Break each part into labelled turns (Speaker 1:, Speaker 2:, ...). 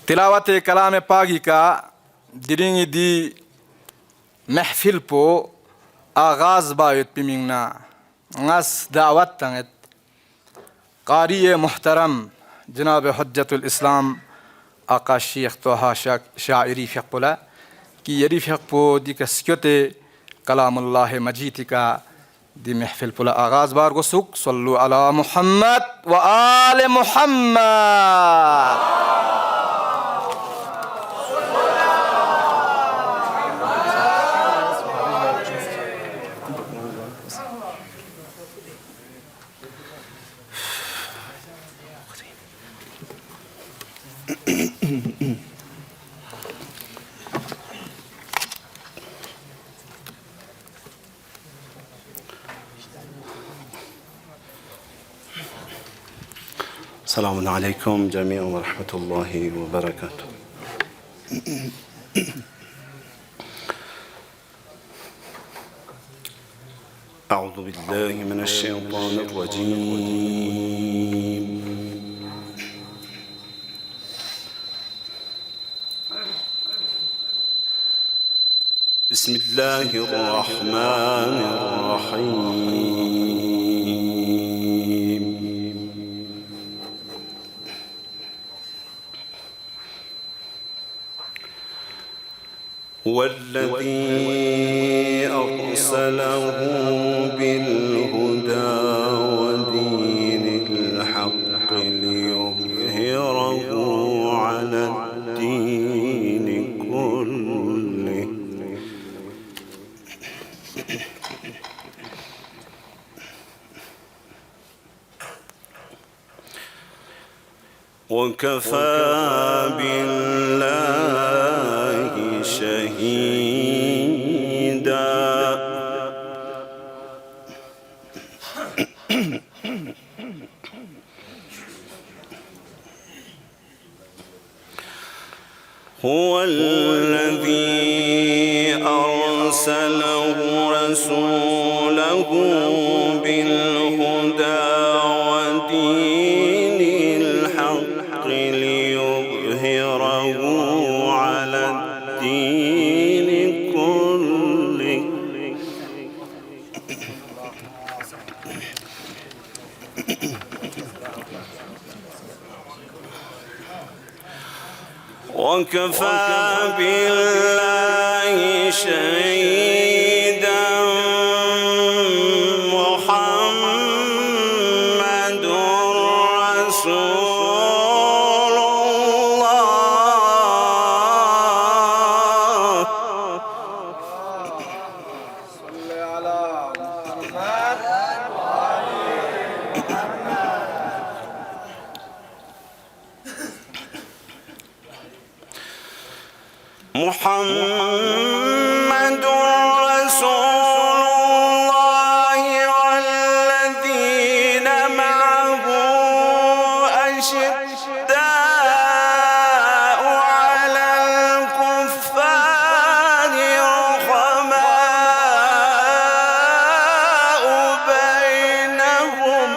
Speaker 1: तिलावत कलाम पागी का दिरिंगी दी महफिल पो आगाज बायत पिमिंगना ngас दावत तंगत कारी मुहतरम जनाब हज्जतुल इस्लाम आका शेख तोहा शायरी फ़िक़्पुला कि यरी फ़िक़्पो दी कसक्योते कलामुल्लाह मजीद का दी महफिल पुला आगाज बार गुसुक सल्लु अला मुहम्मद व आले मुहम्मद।
Speaker 2: السلام عليكم جميعا ورحمة الله وبركاته. أعوذ بالله من الشيطان الرجيم. بسم الله الرحمن الرحيم. هو الذي أرسله بالهدى ودين الحق ليظهره على الدين كله وكفى بالله شهيدا. هو الذي أرسله رسوله بالهدى ودين الحق ليظهره على الدين كله وكفى بالله شهيدا. محمد رسول الله.
Speaker 1: صل على محمد
Speaker 2: محمد رسول الله والذين معه أشداء على الكفار رحماء بينهم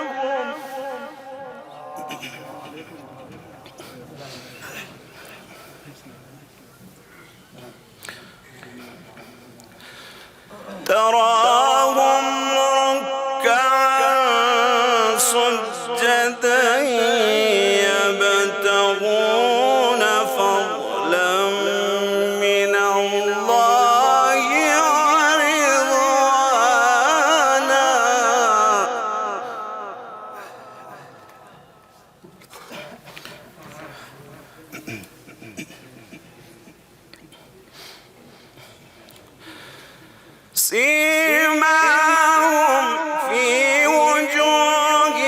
Speaker 2: تراهم ركعا سجدا يبتغون فضلا من الله ورضوانا. سيماهم في وجوههم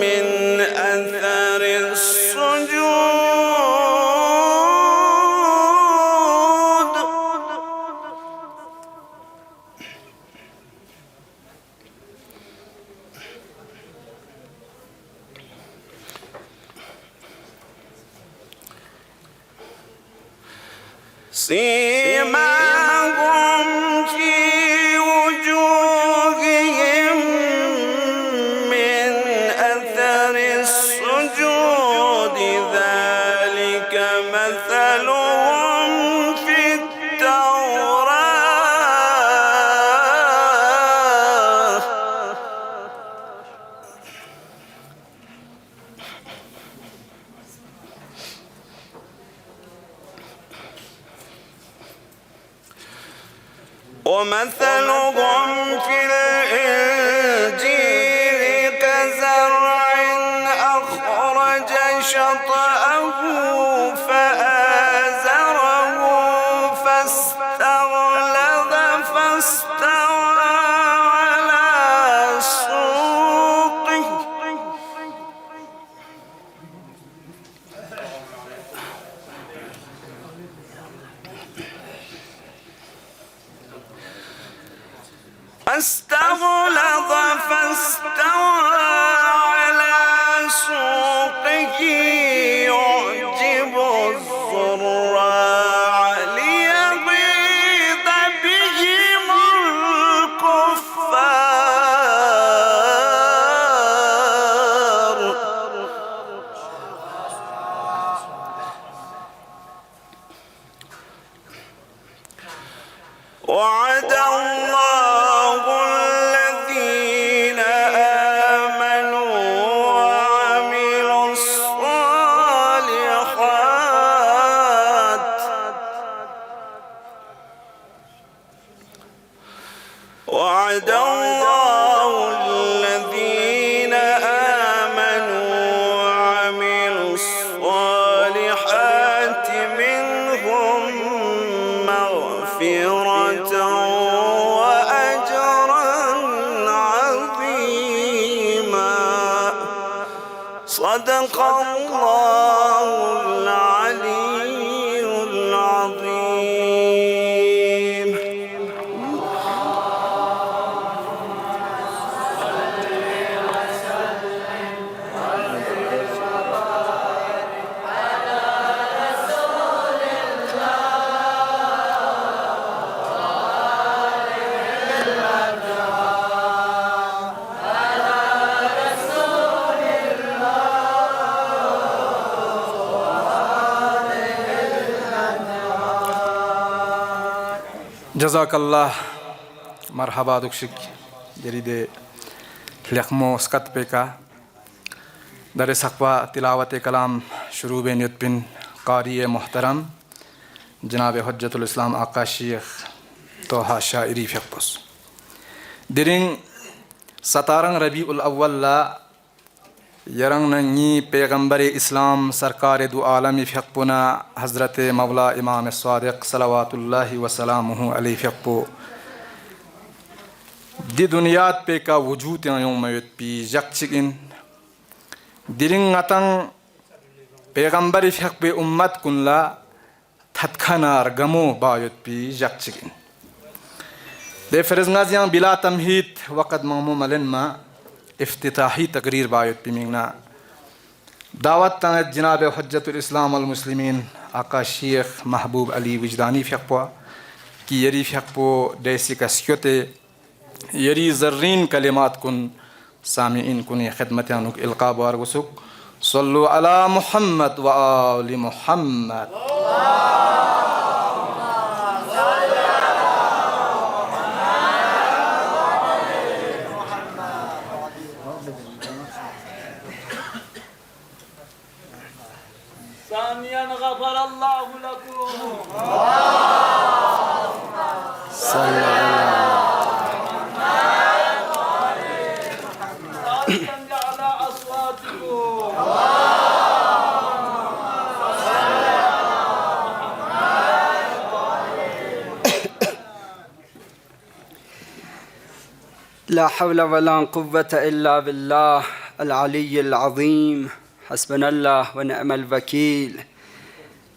Speaker 2: من أثر السجود. سيماهم في وجوههم من أثر السجود ومثلهم في الإنجيل كزرع أخرج شطأه فآزره فاستغلظ فاستوى على سوقه يعجب الزراع ليغيظ بهم الكفار وعد الله الذين آمنوا وعملوا الصالحات وعد الله الذين آمنوا وعملوا الصالحات منهم مغفرة وأجرا عظيما صدق الله العلي العظيم.
Speaker 1: Jazakallah marhaba dukshik jeride lekmo skat peka dare sakwa tilawat kalam shuru be niyatpin qari muhtaram janabe hujjatul islam aqa sheikh toha shairi fiqpus diring satarang rabiul awwal la yarang nangi पैगंबर इस्लाम सरकार दो आलमी फ़िक़पुना हज़रत मौला इमाम स्वादिक़ सलावतुल्लाहि व सलामुहु अलैहि फ़िक़पु दि दुनियात पे का वजूद यों मयत पी जक्चिकिन दिरिंग अतंग पैगंबर फ़िक़पे उम्मत कुनला थतखनार गमो बायत पी जक्चिकिन दे फ़रज़नाज़ियां बिला तमहीद वक़्त ममू मलन मा इफ्तिताही तकरीर बायत पिमिंगना दावत तंग जनाब हज्जतुल इस्लाम अल मुस्लिमीन आका शेख महबूब अली विजदानी फ़िक़पा की यरी फ़िक़पो डेसी कस्योते यरी ज़र्रीन कलिमात कुन सामीन कुन खिदमत अनुक इल्क़ा बार वसुक सल्लु अला मुहम्मद व आलि मुहम्मद
Speaker 3: ثانيا غفر الله لكم
Speaker 1: صلى
Speaker 3: على أصواتكم
Speaker 4: لا حول ولا قوة إلا بالله العلي العظيم حسبنا الله ونعم الوكيل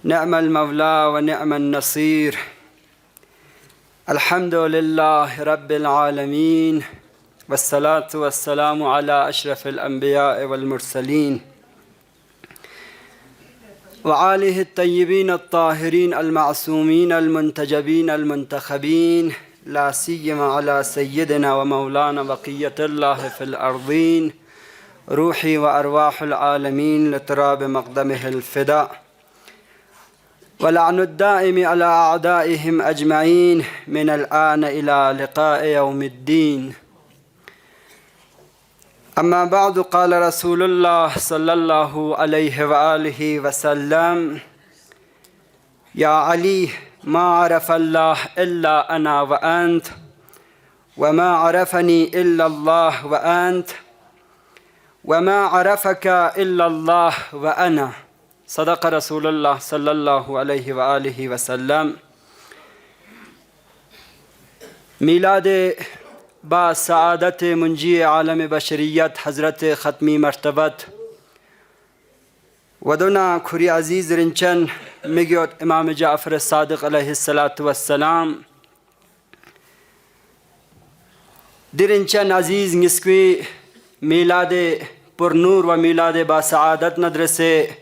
Speaker 4: نعم المولى ونعم النصير الحمد لله رب العالمين والصلاة والسلام على أشرف الأنبياء والمرسلين وآله الطيبين الطاهرين المعصومين المنتجبين المنتخبين لا سيما على سيدنا ومولانا بقية الله في الأرضين روحي وأرواح العالمين لتراب مقدمه الفداء ولعن الدائم على أعدائهم أجمعين من الآن إلى لقاء يوم الدين. أما بعد قال رسول الله صلى الله عليه وآله وسلم يا علي ما عرف الله إلا أنا وأنت وما عرفني إلا الله وأنت وما عرفك إلا الله وأنا صدق رسول الله صلى الله عليه وآله وسلم. میلاد با سعادت منجی عالم بشریت حضرت ختمی مرتبت و دونا کری عزیز رنچن میگوید امام جعفر صادق علیه السلام درنچن عزیز نسکوی میلاد پر نور و میلاد با سعادت ندرسه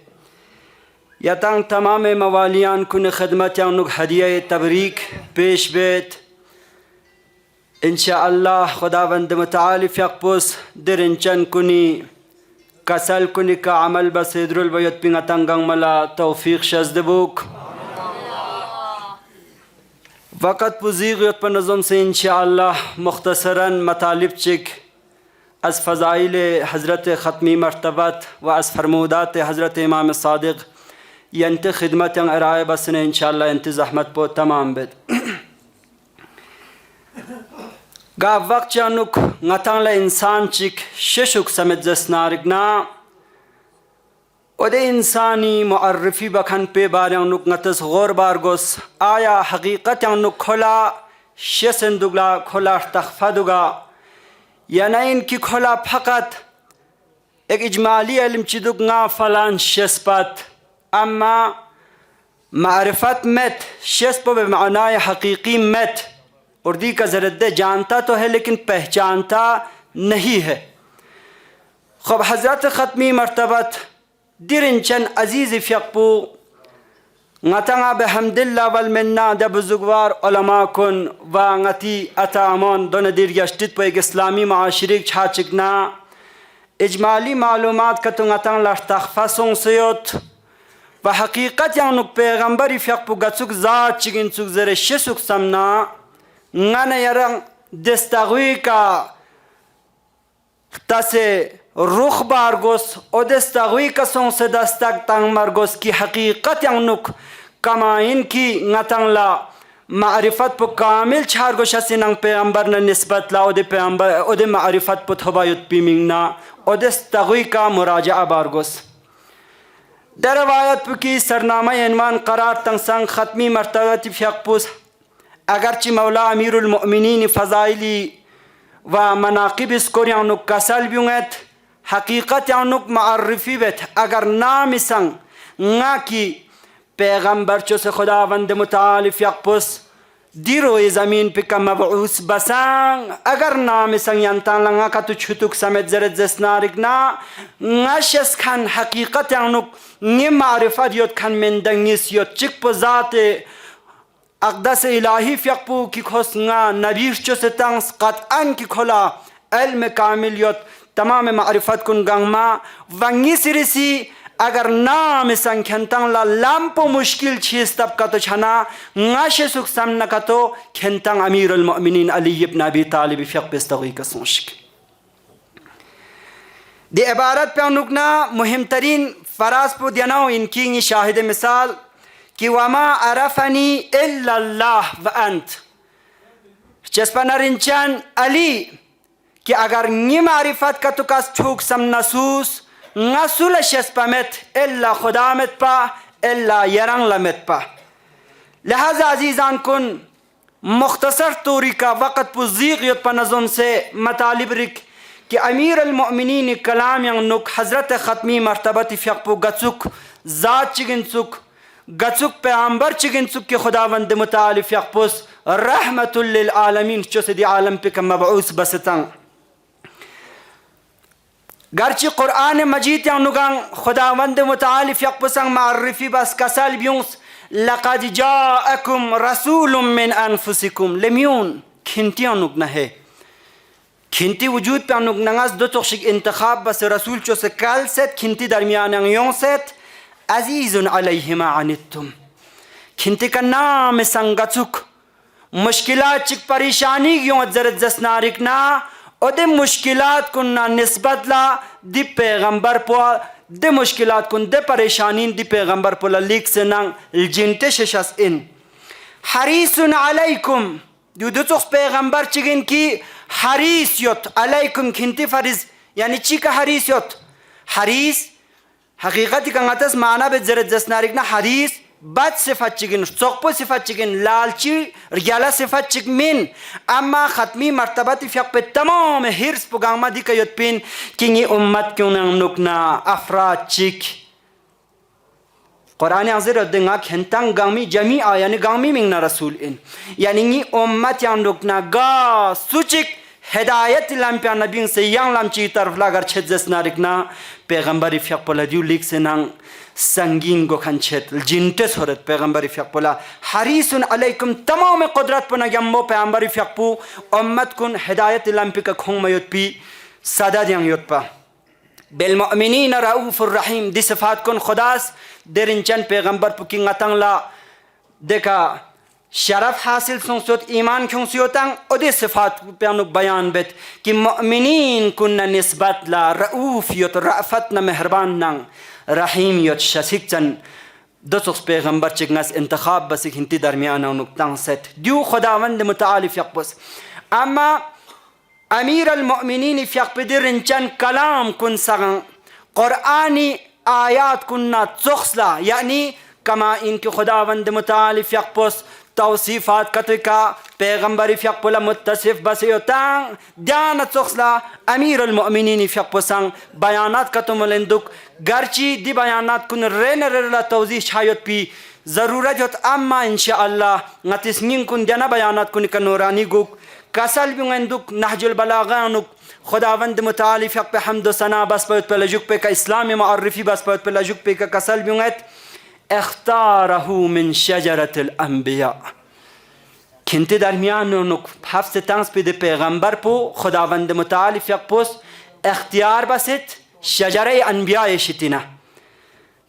Speaker 4: یتان تمام موالیان کن خدمتیان نک هدیه تبریک پیش بیت انشاءالله خداوند متعال فیقپوس درنچن کنی کسل کنی که عمل بسیدر البیت بینتنگان ملا توفیق شزدبوک وقت پوزیغیت پر نظم سے انشاءالله مختصراً مطالب چک از فضائل حضرت ختمی مرتبت و از فرمودات حضرت امام صادق ینت خدمت ارائے بسنے انشاءاللہ انت زحمت پو تمام بید گا وقت چانوک نتان انسان چک ششک سمت زسنارگنا ودے انسانی معرفی بکھن پہ بارنک نتس غور بارگوس آیا حقیقت انک کھلا شسندگلا کھلا تخفدگا یا نین کی کھلا فقط ایک اجمالی علم چیدک نا فلان شسپت اما معرفت مت شسپ بمعنی حقیقی مت اردی کا زرد جانتا تو ہے لیکن پہچانتا نہیں ہے. خب حضرت ختمی مرتبت درنچن عزیز فیقپو نتنگا بحمداللہ والمنہ دا بزرگوار علماء کن و نتی اتامان دون دیر گشتت پو ایک اسلامی معاشرک چھاچکنا اجمالی معلومات کتو نتنگ لرتخفصون سیوت و حقیقت یعنک پیغمبری فیقپو گتسک ذات چگن سک زر شسک سمنا نانا یرن دستغوی کا تاسے رخ بارگوس او دستغوی کا سون سے دستگ تنگ مرگوس کی حقیقت یعنک کمائن کی نتنگ لا معرفت پو کامل چھارگوش اسی ننگ پیغمبر نا نسبت لا او دے معرفت پو تھبایت پیمنگنا او دستغوی کا مراجعہ بارگوس در روایت پو کی سرنامہ عنوان قرار تنگ ختمی مرتبت فیقپوس اگرچہ مولا امیر المؤمنین فضائلی و مناقب اسکور یعنک کسل بیونت حقیقت یعنک معرفی بیت اگر نام سنگ نا کی پیغمبر چو سے خداوند متعال فیقپوس دی روی زمین پہ کا مبعوث بسنگ اگر نام سنگ ینتان لنگا کا تو چھتک سمیت زرد زسنارگنا نشس کھن حقیقت یعنک نی معرفت یود کھن مندنگیس یود چک پو ذات اقدس الہی فیقپو کی کھوسنگا نبیش چو سے تنگس قطعاً کی کھولا علم کامل یود تمام معرفت کن گنگما ونگی سرسی اگر نام سنکھنتن لا لامپو مشکل چیز تب کا تو چھنا ناش سک سمنا کا تو کھنتن امیر المؤمنین علی ابن ابی طالب فیق بستغی کا سنشک دی عبارت پہ انکنا مهم ترین فراز پو دیاناو انکی شاہد مثال کہ وما عرفنی الا اللہ وانت چسپا نرنچان علی کہ اگر نی معرفت کا تو کس چھوک سم نسوس نسول شسپا مت الا خدا مت پا الا یرن لمت پا. لہذا عزیزان کن مختصر طوری کا وقت پو زیغیت پا نظم سے مطالب رک کہ امیر المؤمنین کلام ینک حضرت ختمی مرتبت فیقپو گچک ذات چگن سک گچک پیغمبر چگن سک کہ خداوند متعال فیقپوس رحمت للعالمین چو سے دی عالم پہ کم مبعوث بستن. گرچہ قرآن مجید ینگان خداوند متعال فیقپوسن معرفی بس کسال بیونس لقد جاءکم رسول من انفسکم لمیون کھنتی ینگ نہ ہے کھنتی وجود پہ ینگ نگاز دو تخشک انتخاب بس رسول چو سے کل ست کھنتی درمیان یون ست عزیز علیہ ما عنتم کھنتی کا نام سنگچک مشکلات چک پریشانی گیوں زرد زسنارکنا او دے مشکلات کننا نسبت لا دی پیغمبر پو دے مشکلات کن دے پریشانین دی پیغمبر پو لیک سے ننگ الجنتے ششس ان harisun alaykum dudutus peygamber çigin ki haris yot alaykum kinti fariz yani çika haris yot haris hakikati kan atas mana be zeret jasnarikna haris bad sifat çigin sokpo sifat çigin lalçi riyala sifat çigmin amma khatmi martabati fiyak pe tamam hirs pugama dikayot pin kingi ummat kyunang nukna afrad çik Quran azir denga khentang gami jami yani gami mingna rasul in yani ni ummat yang nukna ga sucik hidayat lam pe nabin se yang lam chi taraf lagar chedjes narikna peygambari fiyak pola diu lik senang sangin go khanchet jinte sorat peygambari fiyak pola harisun alaikum tamam qudrat puna gammo peygambari fiyak pu ummat kun hidayat lam pe ka khong mayot pi sada yang yot pa bel mu'minina raufur rahim di sifat kun khudas derinchan peygambar pu king atang la deka şeref hasil songsut iman kyungsiyotang odi sıfat peyanuk bayan bet ki mu'minin kunna nisbat la rauf yot ra'fatna mehriban nang rahim yot shasikchan dosos peygamber çıknas intikhab basik hinti darmiyana nuktang set diu khudavand mutaalif yakbus ama amir al mu'minin fyakbedirincan kalam kun sagan Qur'ani ayat kunna tsokhsla yani kama inki khudavand mutaalif yakbus توصيفات كتك پیغمبر فيق بلا متصف بسيوتان Diana تخصلا امير المؤمنين فيق بسان بيانات كتملندوك گرچی دي بيانات كن رين رلا توضيح شايت بي ضرورت يوت اما ان شاء الله نتسنين كن ديانا بيانات كن كنوراني گوك كسل بيندوك نهج البلاغانوك خداوند متعالي فيق بحمد و ثنا بس بيت بلجوك بك اسلام معرفي بس بيت بلجوك بك كسل بيونت اختاره من شجرة الأنبياء كنت درمیان نک هفت تانس بده پیغمبر پو خداوند متعال فیقپوس اختیار بسید شجره انبیاء شتینا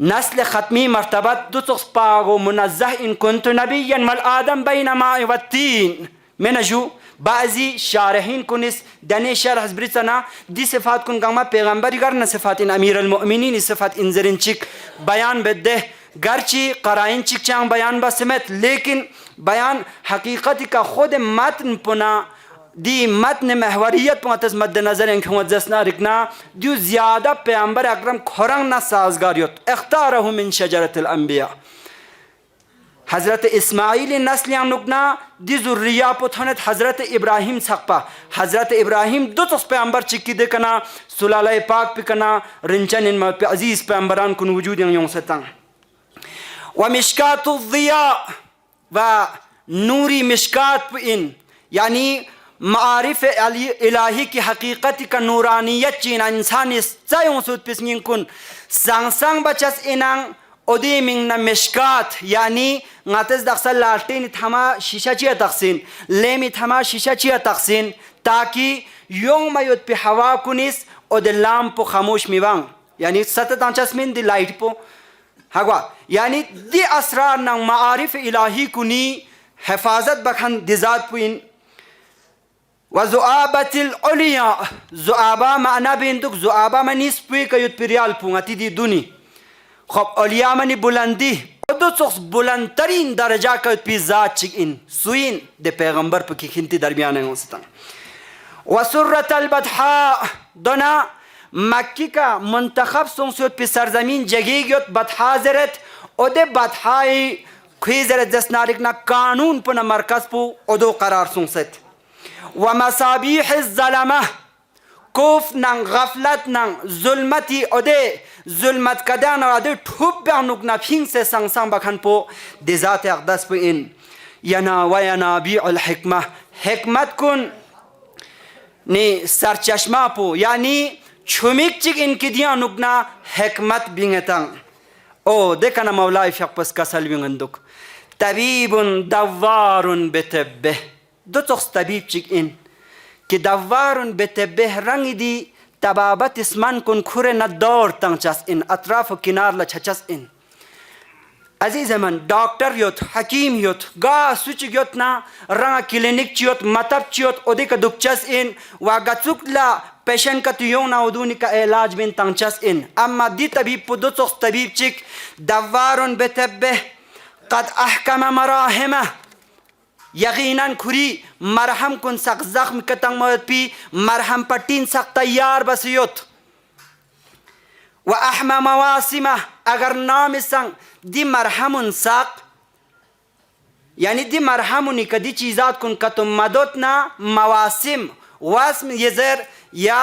Speaker 4: نسل ختمی مرتبت دو تخص پاغو منزه ان كنت نبيا والآدم بين ماء والتين منجو بعضی شارحین کنیس دنی شرح بريتنا دي صفات کن گما پیغمبری گرن صفات امیر المؤمنین صفات انزرین چیک بیان بده گرچی قرائن چیک چانگ بیان بسمت لیکن بیان حقیقتی کا خود متن پنا دی متن محوریت پونتس مد نظر انکھوں جسنا رکنا دیو زیادہ پیغمبر اکرم کھرنگ نہ سازگاریت اختارہ من شجرت الانبیاء حضرت اسماعیل نسل نکنا دی ذریہ پتھنت حضرت ابراہیم سقپا حضرت ابراہیم دو تس پیغمبر چکی دے کنا سلالہ پاک پہ کنا رنچن ان پہ عزیز پیغمبران کن وجود یوں ستاں ومشکات الضیاء و نوری مشکات ان یعنی معارف الہی کی حقیقت کا نورانیت چینا انسانی سایوں سود پسنگین کن سانگ سانگ بچس انان اودی منگنا مشکات یعنی ناتز دخصل لالٹین تھما شیشہ چیا تقسین لیمی تھما شیشہ چیا تقسین تاکہ یوم میود پی ہوا کنیس او دی لامپ پو خاموش میوان یعنی ستت آنچاس من دی لائٹ پو ہوا یعنی دی اسرار نang معارف الہی کنی حفاظت بکھن دی ذات پوین وزعابت العلیاء زعابا معنی بیندک زعابا منیس پوی کیوت پریال پونگتی دی دونی خب علیاء منی بلندی دو سخص بلندترین درجہ کیوت پی ذات چک ان سوین دی پیغمبر پکی کھنتی درمیان ہیں ہوستا وسرت البدحاء دونا مکی کا منتخب سنسیوت پی سرزمین جگیگیوت بدحا زرت او دے بدحائی خوی زرت جسنارکنا قانون پنا مرکز پو او دو قرار سنست ومصابیح الظلمہ کوف نن غفلت نن ظلمتی او دے ظلمت کدان او دے ٹھوب بیانوکنا پھینگ سے سنگ سنگ بکھن پو دے ذات اقدس پو ان ینا وینابیع الحکمہ حکمت کن نی سرچشمہ پو یعنی چھومیک چک ان کی دیا نکنا حکمت بینگتاں او دیکھنا مولا فیق پس کسل بینگندک طبیب دوار بطبه دو تخص طبیب چک ان کہ دوار بطبه رنگ دی تبابت اسمان کن کھر ندور تنگ چس ان اطراف و کنار لچھچس ان عزیز من ڈاکٹر یوت حکیم یوت گا سوچ یوت نا رنگ کلینک چیوت مطب چیوت او دیکھ دکچس ان واگا چکلا پیشنٹ کا تیوں نا ودونی کا علاج بین تنگچس ان اما دی طبیب پو دو طبیب چک دوار بطبه قد احکم مراحمه यकीनन खुरी मरहम कुन सक जख्म कतंग मत पी मरहम पट्टीन सक तैयार बसियोत व अहमा मवासिमा अगर नाम संग दी मरहमुन सक यानी दी मरहमुनी कदी चीज़ात कुन कतुम मदोतना मवासिम वास्म येजर या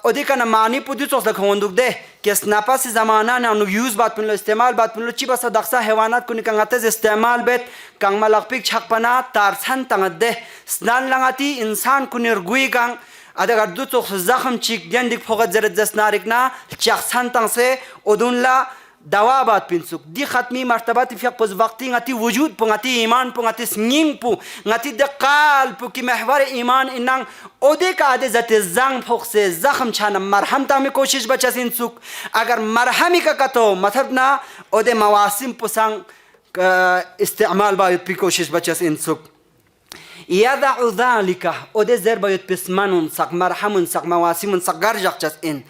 Speaker 4: ओदिका न मानी पुदु चोस लखवंदुक दे कि स्नापा से ज़माना न अनु यूज़ बात पुनलो इस्तेमाल बात पुनलो ची बस दक्सा हैवानात कुनी कंगातेज इस्तेमाल बेत कंग मलकपिक छकपना तारसन तंगत दे स्नान लंगाती इंसान कुनी रुई कंग अदर दु चोस जख्म चिक जंदिक फोगत जरत जसनारिक ना चखसन तंग से ओदुनला दवा बात पिंसुक दी खत्मी मर्तबा तिफिक पुज वक्ती ngati वजूद पु ngati ईमान पु ngati स्निंग पु ngati दकाल पु की महवर ईमान इन्नांग ओदे का आदे जते जंग फोक से जख्म छाना मरहम ता में कोशिश बचा सिंसुक अगर मरहमी का कतो मतलब ना ओदे मवासिम पु संग इस्तेमाल बायुत पी कोशिश बचा सिंसुक यदअ ذلك ओदे जर बायुत पिस्मानुन सक मरहमुन सक मवासिमुन सक गर जक्चस इन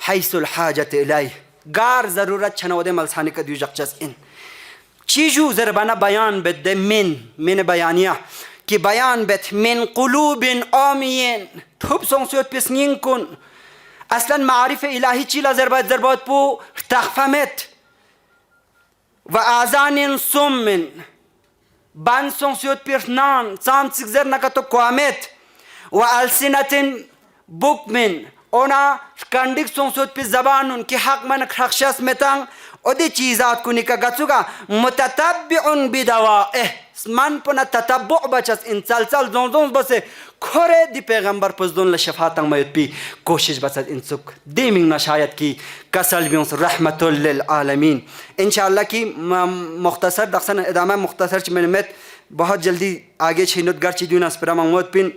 Speaker 4: हैसुल हाजत इलाई गार जरूरत छना ओदे मलसानी का दियुजक्चस इन चीजू जरबाना बयान बेद min बयानिया कि बयान बेद min कुलूबिन आमियन थुप सोंसोत पिसनिंग कुन असलन मारिफ इलाही चीला जरबात पू तखफमेत व आजानिन सुमिन बान सोंसोत पिरनान साम सिगजर नका तो क्वामेत व अलसिनतिन बुकमिन ओना कंडिक सोंसोत पे जबान उनकी हक मन खरक्षस में तंग ओदे चीज़ात को निका गचुगा मुततब्बिउन बिदवाए मन पुना ततब्बु बचस इन चल जों बसे खोरे दी पैगंबर पजदुन ल शफातंग मयत पी कोशिश बचत इन सुख देमिंग ना शायद की कसल बियों रहमतुल लिल आलमीन इंशाअल्लाह की मुख्तसर दक्सन इदामा मुख्तसर च में बहुत जल्दी आगे छिनुत गर चिदुना स्परा मंगोत पिन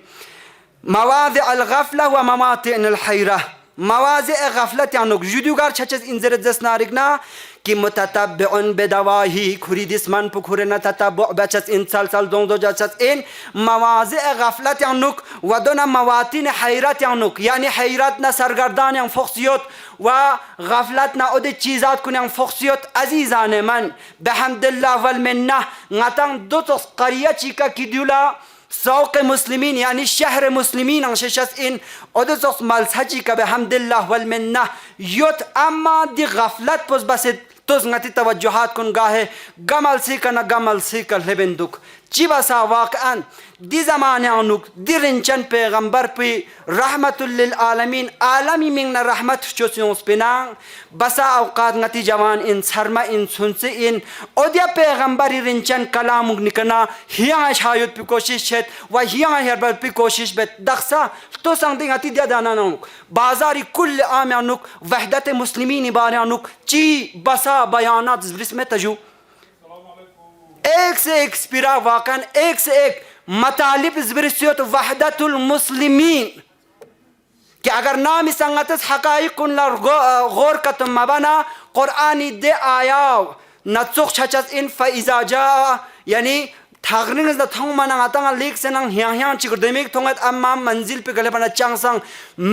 Speaker 4: मवाज़ अल-गफ़ला व ममातिन अल-हैरा मवाज़ गफ़लत यानी जुदुगार छचस इंजर जसनारिकना कि मुततब्बिउन बिदवाही खुरी दिसमान पुखुरे न ततब्बु बचस इन साल दो जचस इन मवाज़ गफ़लत यानी वदना मवातिन हैरत यानी हैरत न सरगर्दान यानी फ़ख्सियत व गफ़लत न ओदे चीज़ात कुन यानी फ़ख्सियत अज़ीज़ान मन बिहम्दिल्लाह वल मिन्ना ngатang दो तो क़रिया चिका किदुला सौक़ मुस्लिमीन यानी शहर मुस्लिमीन अंशेशस इन ओदसोस मलसजी का बिहम्दिल्लाह वल मिन्ना युत अम्मा दी गफलत पुस बस तुस ngati तवज्जुहात कुन गाहे गमल सी का लेबेंदुक चिबसा वाक़अन दी ज़माने अनुक दी रिंचन पैगंबर पे रहमतुल लिल आलमीन आलमी मिंगना रहमत चोसियों स्पिना बसा औकात ngati जवान इन शर्मा इन सुनसे इन ओदिया पैगंबर रिंचन कलाम निकना हिया शायद पे कोशिश छत व हिया हरबर पे कोशिश बेत दक्सा तो संगति ngati दिया दाना नुक बाजारी कुल आम अनुक वहदत मुस्लिमीन बारे अनुक ची बसा बयानात जिसमें तजु एक से एक स्पिरा वाकन एक से एक मतालिब ज़बरसियत वहदतुल मुस्लिमीन कि अगर नाम संगतस हकाइक कुन गौर कतम मबना कुरानी दे आयाव नचुक छचस इन फइजा जा यानी थागरिंग द थंग मना आतंग लेक से नंग हिया चिकर देमिक थोंगत अम्मा मंजिल पे गले बना चांगसंग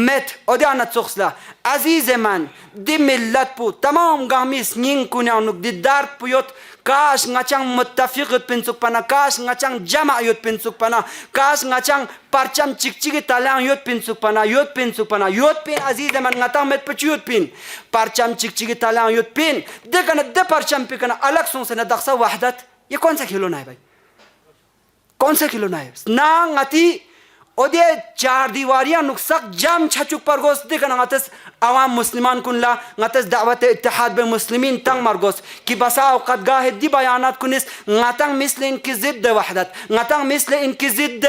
Speaker 4: मेट ओदिया नचुक्सला अजीज मन दि मिल्लत पु तमाम गामी स्निंग कुन्या नुक दि दार पुयोत काश ngachang muttafiq pinsuk pana kash ngachang jama yot pinsuk pana kash ngachang parcham chikchigi talang yot pinsuk pana yot pin aziz man ngatang met pachut pin parcham chikchigi talang yot pin de kana de parcham pe kana alag song se na daksa wahdat ye कौन सा खिलौना है भाई कौन सा खिलौना है ना ngati ओदे चार दीवारियां नुक्सक जम छचुक परगोस दे kana ngatas आवाम मुस्लिमान कुनला ngatas दावत इत्तेहाद बे मुस्लिमीन तंग मरगोस कि बसा औकात गाह दी बयानात कुनिस ngатang मिसल इनकी जिद्द वहदत ngатang मिसल इनकी जिद्द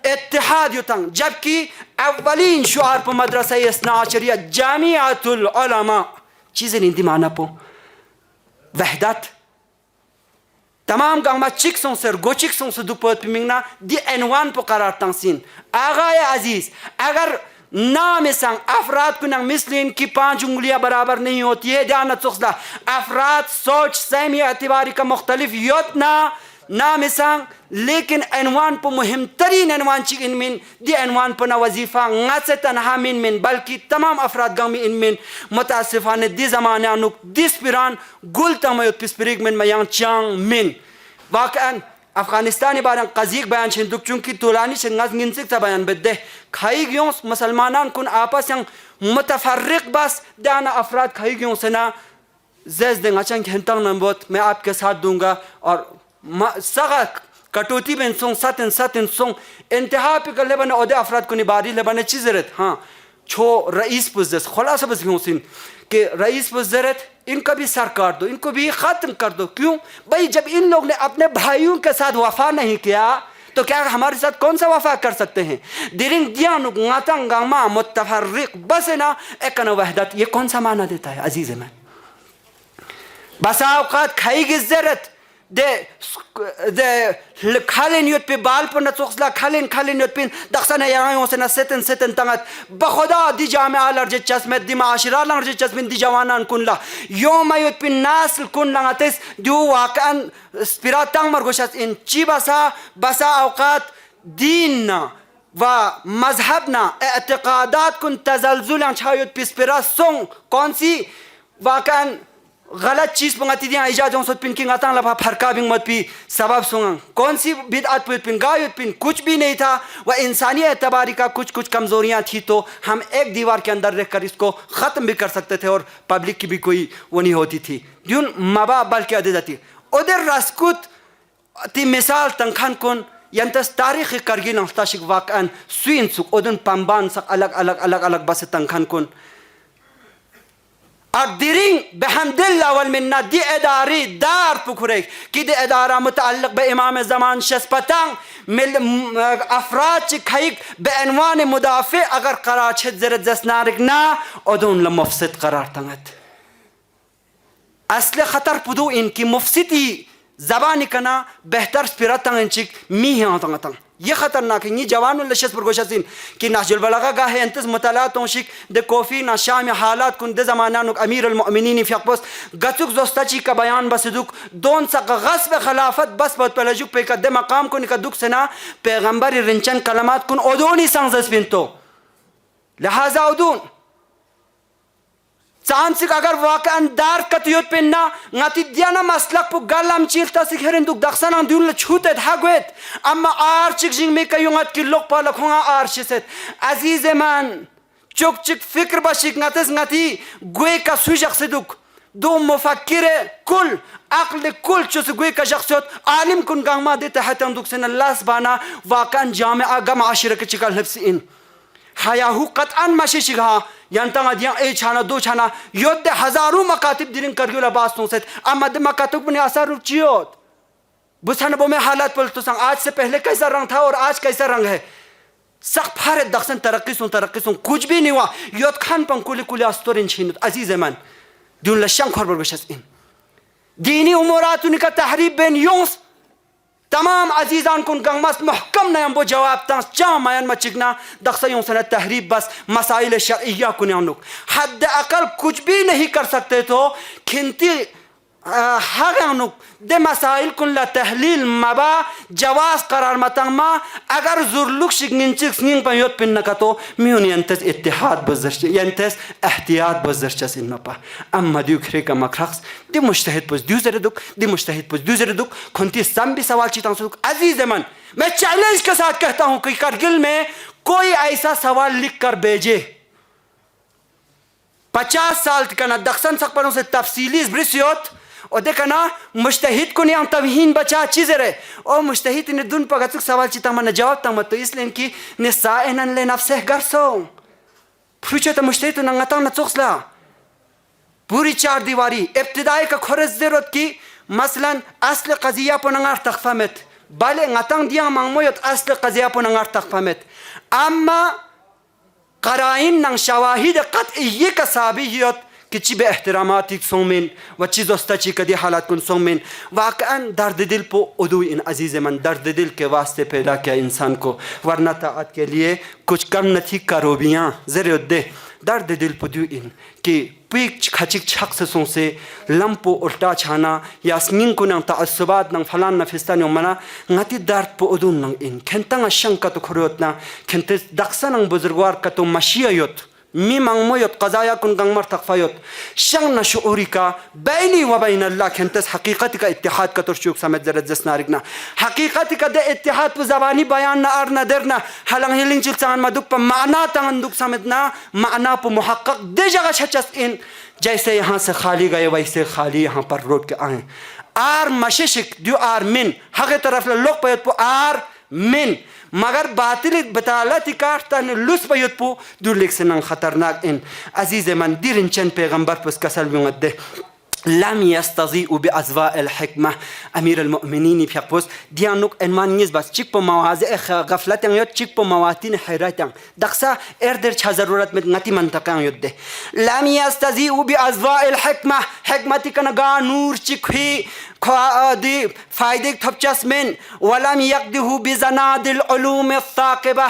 Speaker 4: इत्तेहाद युतंग जबकि अव्वलीन शुआर पर मदरसा इसना आशरिया जामियातुल उलमा चीजें नहीं माना पो वहदत तमाम गांव चिक्सों से गोचिक्सों से दुपहर पिमिंगना दी एनवान पर करार तंगसीन आगाए अजीज अगर नाम संग अफराद को नंग मिसलिन की 5 उंगलियां बराबर नहीं होती है ध्यान चुक्सला अफराद सोच सहमी एतबारी का मुख्तलिफ योतना नाम संग लेकिन एनवान पर मुहिम तरीन एनवान चिक इनमिन दी एनवान पर ना वजीफा ngase तनहा मिन बल्कि तमाम अफराद गामी इनमिन मुतासिफाने दी ज़माने अनुक दिस पिरान गुल तमयत पिस्पिरिक मिन मयांग चांग मिन वाकअन अफगानिस्तान बारन कजीक बयान छिंदुक चूंकि तुलानी छिंगास गिनसिक सा बयान बदे खाई गयों मुसलमानान कुन आपस यंग मुतफर्रिक बस दाना अफराद खाई गयों सना जैस देंगा चंग खेंतंग नंबोत मैं आपके साथ दूंगा और सगा कटौती में सतिन सोंग इंतहा पे कर लेबन ओदे अफराद को निबारी लेबन चीजरत हाँ छो रईस पुजस खुलासा बस क्यों कि रईस वज़रत इनका भी सर काट दो, इनको भी ख़त्म कर दो। क्यों भाई, जब इन लोग ने अपने भाइयों के साथ वफा नहीं किया तो क्या हमारे साथ कौन सा वफा कर सकते हैं? दिरिंग दियानु गातंगामा मुत्तफर्रिक बस ना एकन वहदत, ये कौन सा माना देता है अजीज़ में? बसा औकात खाई की ज़रत de khalen yot pe bal po na tsoxla khalen yot pin daxana yayo sena seten tangat bakhoda di jame alar je chasmet di maashira lang je chasmin di jawanan kunla yoma yot pin nasl kun langates du wakan spiratang margoshas in chibasa basa awqat dinna و مذهبنا اعتقادات كن تزلزل شايد بسبرا سون कौन सी वाकन गलत चीज पंगती दिया इजाज़ जों सोत pin की गातां लफा फरका बिंग मत पी सबब सुंग कौन सी बिदअत पिन गायत पिन कुछ भी नहीं था। वह इंसानी एतबारी का कुछ कमजोरियां थी तो हम एक दीवार के अंदर रहकर इसको ख़त्म भी कर सकते थे और पब्लिक की भी कोई वो नहीं होती थी। यून मबा बल्कि अदे जाती उधर रस्कुत ती मिसाल तंखान कौन यंतस तारीख़ करगी नफ्ताशिक वाकन स्वीन सुक उधन पंबान सक अलग बस तंखान कौन अदरिंग बहमदिल्ला वल मिन्ना दी इदारी दार पुखरे कि दी इदारा मुतअल्लिक़ बे इमाम ज़मान शस्पतांग मिल अफराद च खैक बेअनवान मुदाफ़े अगर करार छत ज़रत जस्नारिक ना उधन ल मुफ़सिद करार तंगत असले खतर पुदु इनकी मुफ़सिदी ज़बानी कना बेहतर स्पिरतंग इंचिक मी है तंगतंग ये खतरनाक है। ये जवान लशस पर गोशसिन कि नाजुल बलागा गाह अंतस मुतलातों शिक दे कोफी नाशा में हालात कुन दे ज़माना नुक अमीर अल-मुअमिनीन फ़िक़बस गचुक जोस्ताची का बयान बसदुक दोन सक गस्ब खिलाफत बस बहुत पलजुक पे कदे मकाम को निकदुक सना पैगंबर रिंचन कलमात कुन ओदोनी संगस बिंतो लिहाजा ओदोन चांसिक अगर वाकन दार कतियोत पेन्ना ngati diana maslak pu galam chilta sikherin duk daksanang dul chute dhagwet amma archik jing me kayungat ki lok pala khonga archiset aziz man chok fikr bashik ngates ngati gwe ka sujak seduk do mufakkire kul aql kul chus gwe ka shakhsiyat alim kun gangma de tahatan duk sen las bana wakan jami'a gam ashira ke chikal hafsin hayahu qat'an mashishigha यंतंग दिया ए छाना दो छाना योद्ध हजारों मकातिब दिरिंग करगुला बास्तों से अमद मकातिब ने असर रुचियोत Busan बो में हालात पल तो संग आज से पहले कैसा रंग था और आज कैसा रंग है सख फारे दक्षन तरक्की सुन कुछ भी नहीं हुआ योद खान पंकुली कुली अस्तोरिन छीन अजीज मन दुन लशंग खबर बशस इन दीनी उमरात उनका तहरीब बेन योंस तमाम अजीज़ान कुन गंगमस महकम नयम वो जवाब तांस चाम मायन मचिकना दक्षयों से न तहरीब बस मसाइल शर्इया कुन यानुक हद अकल कुछ भी नहीं कर सकते तो खिंती हागनुक दे मसाइल कुन ला तहलील मबा जवास करार मतंगमा अगर जुर्लुक शिगनिंचिक स्निंग पर योत पिन नका तो मियुन यंतस इत्तिहाद बजर्च यंतस एहतियात बजर्च सिन नपा अम्मा दुखरे का मखरक्स दि मुश्तहिद पुज दूसरे दुख खुंती सम भी सवाल चीता हूं अजीज मन मैं चैलेंज के साथ कहता हूं कि करगिल में कोई ऐसा सवाल लिख कर भेजे 50 साल का ना दक्षन सकपरों से तफसीली ब्रिसियोत और देखा ना मुश्तहिद को नहीं तवहीन बचा चीज़ रहे और मुश्तहिद ने दुन पगतुक सवाल चिता मन जवाब तंग मत तो इसलिए इनकी निसाएनन ले नफ्से गर्सो फ्यूचर तो मुश्तहिद नंगता न चोक्सला पूरी चार दीवारी इब्तिदाई का खरज जरूरत की मसलन असल कजिया पर नंगार तखफमत बाले ngатang दिया मांगमोयत असल कजिया पर नंगार तखफमत अम्मा कराइन नंग शवाहिद कतई का साबियत किसी बे एहतरामाती सोमिन व चीज़ दोस्ताची कदी हालात कुन सोमिन वाकअन दर्द दिल पो उदू इन अजीज़ मन दर्द दिल के वास्ते पैदा किया इंसान को वरना ताअत के लिए कुछ कम न थी करोबियाँ ज़रूरत दे दर्द दिल पुदू इन कि पीक खचिक शख्सों से लंपो उल्टा छाना या स्निंग को नंग ताअस्सुबात नंग फलान नफिस्तान योमना ngati दर्द पो उदू नंग इन खेंतंग शंका तो खुरोत ना खेंते दक्सा नंग बुजुर्गवार का तो मशिया योत مي مغمويت قضايا كن غمر تقفيت شغنا شعورك بيني وبين الله كنتس حقيقتك اتحاد كترشوك سمت زرد زسنارقنا حقيقتك ده اتحاد بزباني بيان نارنا درنا هلان هلين جلسان مدوك معنى تغندوك سمتنا معنى محقق دي جگہ چھچس ان جیسے یہاں سے خالی گئے ویسے خالی یہاں پر روٹ کے آئیں آر مششک دیو آر من حق طرف لوگ پیت پو آر من مگر باطل بطالتی کارتن لس پیت پو دور لیک سنن خطرناک ان عزیز من دیرن چند پیغمبر پس کسل بیونت ده لم يستضيء بأزواء الحكمة أمير المؤمنين في حقوس ديانوك إنمان يزبس تشيك بموازع غفلتين يد تشيك بمواتين حيراتين دقسا إردر ضرورت من نتي منطقة يده لم يستضيء بأزواء الحكمة حكمتك نغا نور تشيك هي دي فايدك تبجس من ولم يقده بزناد العلوم الثاقبة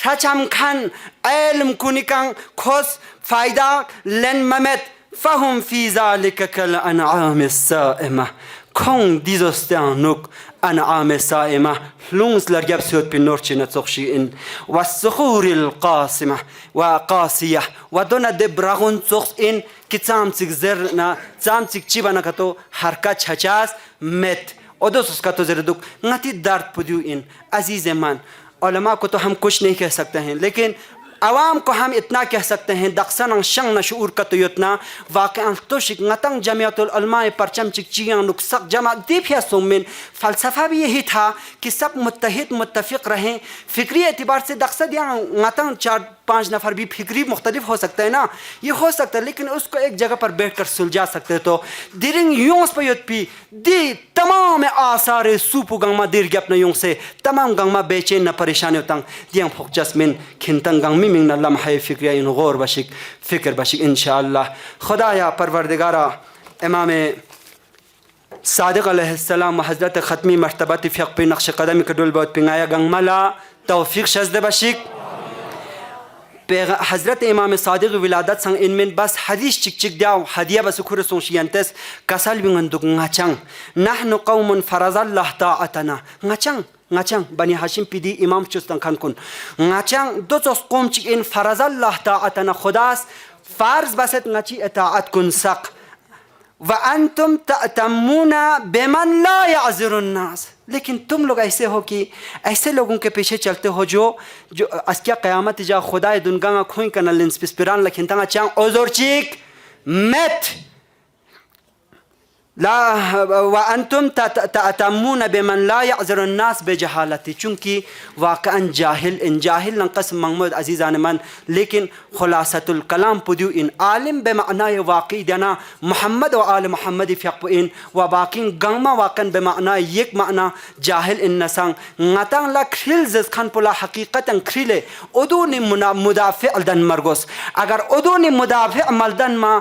Speaker 4: كرچم خان علم كونيكان خوص فايدة لن ممت فهم في ذلك كالأنعام السائمة كون ديزوستانوك أنعام السائمة لونز لرجب سود بنورشنا تخشين والصخور القاسمة وقاسية ودون دبراغون تخشين كتامتك زرنا تامتك چيبانا كتو حركات چچاس مت ودوسوس كتو زردوك نتي دارد پديو إن عزيز من علماء को तो हम कुछ नहीं कह सकते हैं लेकिन आवाम को हम इतना कह सकते हैं दक्सन शंग नशूर का तो इतना वाक़अन तुशिक नतंग जमियतुल उलमा परचम चिकचियां नुक्सक जमा दीफिया सुमिन फ़लसफ़ा भी यही था कि सब मुत्तहिद मुत्तफ़िक़ रहें फ़िक्री एतबार से दक्सद या नतंग 4-5 नफ़र भी फ़िक्री मुख्तलिफ हो सकता है ना ये हो सकता है लेकिन उसको एक जगह पर बैठ कर सुलझा सकते तो दिरिंग यूंस पर युद्ध दी तमाम आसार सूपु गंगमा दिर गया अपने यूं से तमाम गंगमा बेचैन न परेशानी होता दियांग फोकजसमिन खिंतंग गंगमी मिंग न लम्हे फ़िक्रिया इन गौर बशिक फ़िक्र बशिक इंशाअल्लाह खुदाया परवरदिगारा इमाम सादिक़ अलैहिस्सलाम हज़रत ख़त्मी मर्तबत फ़िक़ पे नक्श क़दम कडुल बहुत पिंगाया गंगमला तौफ़ीक़ शज़द बशिक हज़रत इमाम सादिक़ विलादत संग इनमें बस हदीस चिक चिक दियाव हदिया बसुखुर सोशियंतस कसल बिंगंदुक ngachang nahnu qaumun farazallah ta'atana ngachang bani hashim pidi imam chustan khan kun ngachang do tos qom chik in farazallah ta'atana khudas farz baset ngachi itaat kun saq wa antum ta'tamuna biman la ya'ziru an-nas लेकिन तुम लोग ऐसे हो कि ऐसे लोगों के पीछे चलते हो जो अस्किया क़यामत जा खुदा दुनगा खोई कना लेंस पिस्पिरान लखिंता चांग ओजोरचिक मेट ला व अंतुम तअतमून बिमन ला यअज़रु अन्नास बेजहालती चूंकि वाक़अन जाहिल इन जाहिल नंकस महमूद अजीज़ान मन लेकिन खुलासतुल कलाम पुदु इन आलिम बेमाना वाक़ई दना मोहम्मद व आल मोहम्मद फ़िक़ इन व बाकिन गंगमा वाक़न बेमाना यक माना जाहिल इन नसंग ngатang la khil zes khan pula haqiqatan khile oduni mudafi aldan margos agar oduni mudafi maldan ma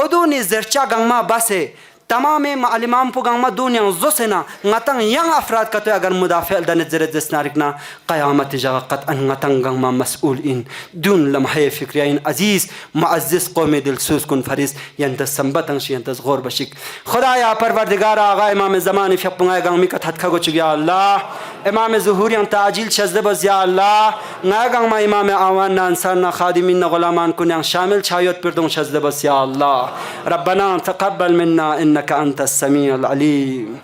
Speaker 4: oduni zercha gangma base तमाम मालिमाम पुगामा दुनिया जोसेना ngатang yang afrad kato agar mudafi aldan zeret desnarikna qiyamat jaqat an ngатang gangma mas'ulin dun lamhay fikriyin aziz muazzis qawmi dilsus kun faris yanta sambatan shiyanta gor bashik khudaya parwardigara aga imam zaman fiqpunga gangmi ka thatka go ya allah imam zuhuriyan ta'jil shazdabaz ya allah ngagangma imam awan ansar na khadimin gulaman kun yang shamil chayot pirdon shazdabaz ya allah rabbana taqabbal minna إنك أنت السميع العليم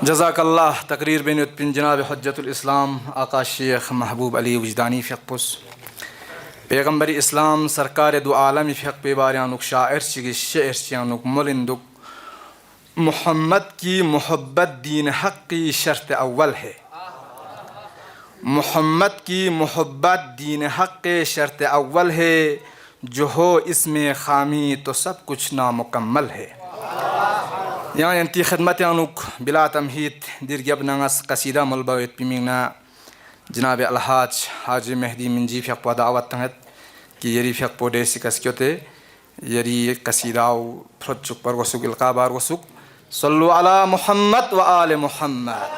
Speaker 1: जज़ाकल्लाह तकरीर बिन उत्पिन जनाब हज्जतुल इस्लाम आका शेख महबूब अली वजदानी फ़िक़पुस पैगम्बरी इस्लाम सरकार दो आलमी फ़िक़ पे बारियानुक शायर चिगी शेर चियानुक मुलिंदुक मोहम्मद की मोहब्बत दीन हक़ की शर्त अव्वल है मोहम्मद की मोहब्बत दीन हक़ के शर्त अव्वल है जो हो इसमें खामी तो सब कुछ नामुकम्मल है यहाँ यंती खिदमत यानुक बिला तमहीद दिर गबनंगस कसीदा मुलबत पिमिंगना जनाब अलहाज हाजी मेहदी मिंजी फ़िक़ दावत तंगत कि यरी फ़िक़ पोडे सिकस्क्योते यरी कसीदाव फ्रचुक पर वसुक इल्काबार वसुक सल्लु अला मुहम्मद व आले मुहम्मद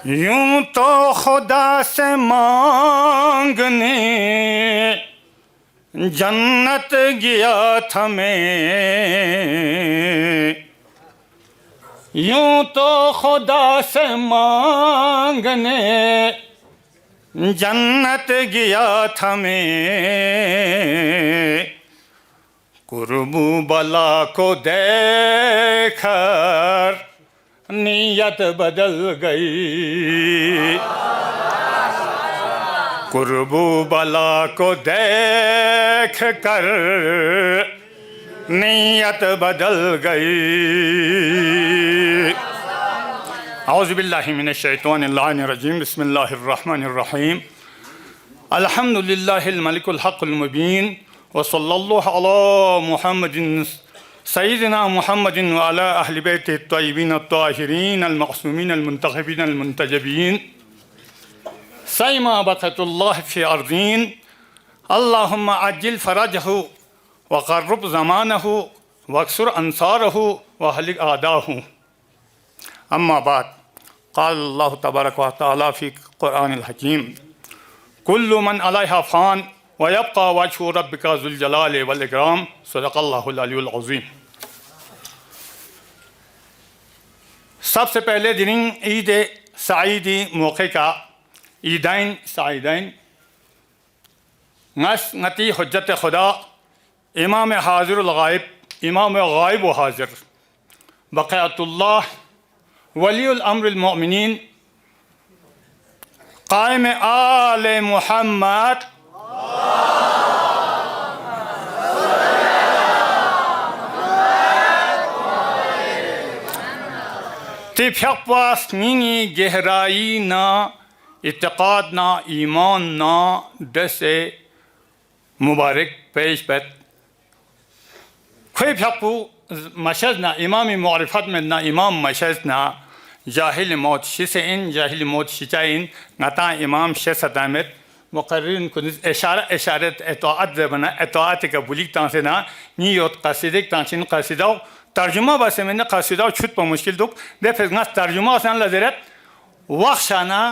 Speaker 5: यूं तो खुदा से मांगने जन्नत गया था मैं, यूं तो खुदा से मांगने जन्नत गया था मैं, कुर्बू बला को देखकर नीयत बदल गई, कुर्बू बला को देख कर नीयत बदल गई। औज़ु बिल्लाहि मिनश शैतानिर रजीम, बिस्मिल्लाहिर रहमानिर रहीम, अल्हम्दुलिल्लाहिल मलिकुल हक़्क़ुल मुबीन, व सल्लल्लाहु अला मुहम्मदिन सय्यिदिना मुहम्मदिन व अला अहलि बैतिहि त्वय्यिबीन अत्ताहिरीन अल-मअसूमीन अल-मुंतखबीन अल-मुंतजबीन, सैमा बक़तुल्लाह फ़ी अर्ज़ीन, अल्लाहुम्मा अज्जिल फ़रजहु व क़र्रिब ज़मानहु वक्सुर अंसारहु व हलिक आदाहु। अम्मा बाद, क़ाल अल्लाहु तबारक व तआला फ़ी क़ुरआनिल हकीम, कुल्लु मन अलैहा फ़ान व यब्क़ा वजहु रब्बिका ज़ुल जलालि वल इकराम। सदक़ल्लाहुल अलीयुल अज़ीम। सबसे पहले दिन ईद सईदी मौके का ईदैन साइदैन नस नती हुज्जत खुदा इमाम हाजिरुल गायब, इमाम गायब व हाजिर, बक़ियतुल्लाह वलीउल अम्रिल मोमिनीन, क़ाइम आले मुहम्मद, तिफ्यक़वास नीनी गहराई ना इत्क़ाद ना ईमान ना दसे मुबारक पेश पत खुई फ्यक़ू मशज ना इमामी मारिफत में ना इमाम मशज ना जाहिल मौत शिसेन जाहिल मौत शिचाइन नता इमाम शेसतामत मुक़र्रिन कुनिस इशारा इशारत इताअत ज़बना इताअत का बुलिक तांसे ना नियत क़सीदिक तांसिन क़सीदाओ तर्जुमा बस मैंने क़सीदाओ छुट पर मुश्किल दुख दे फिर ना तर्जुमा सन लज़रत वक्शाना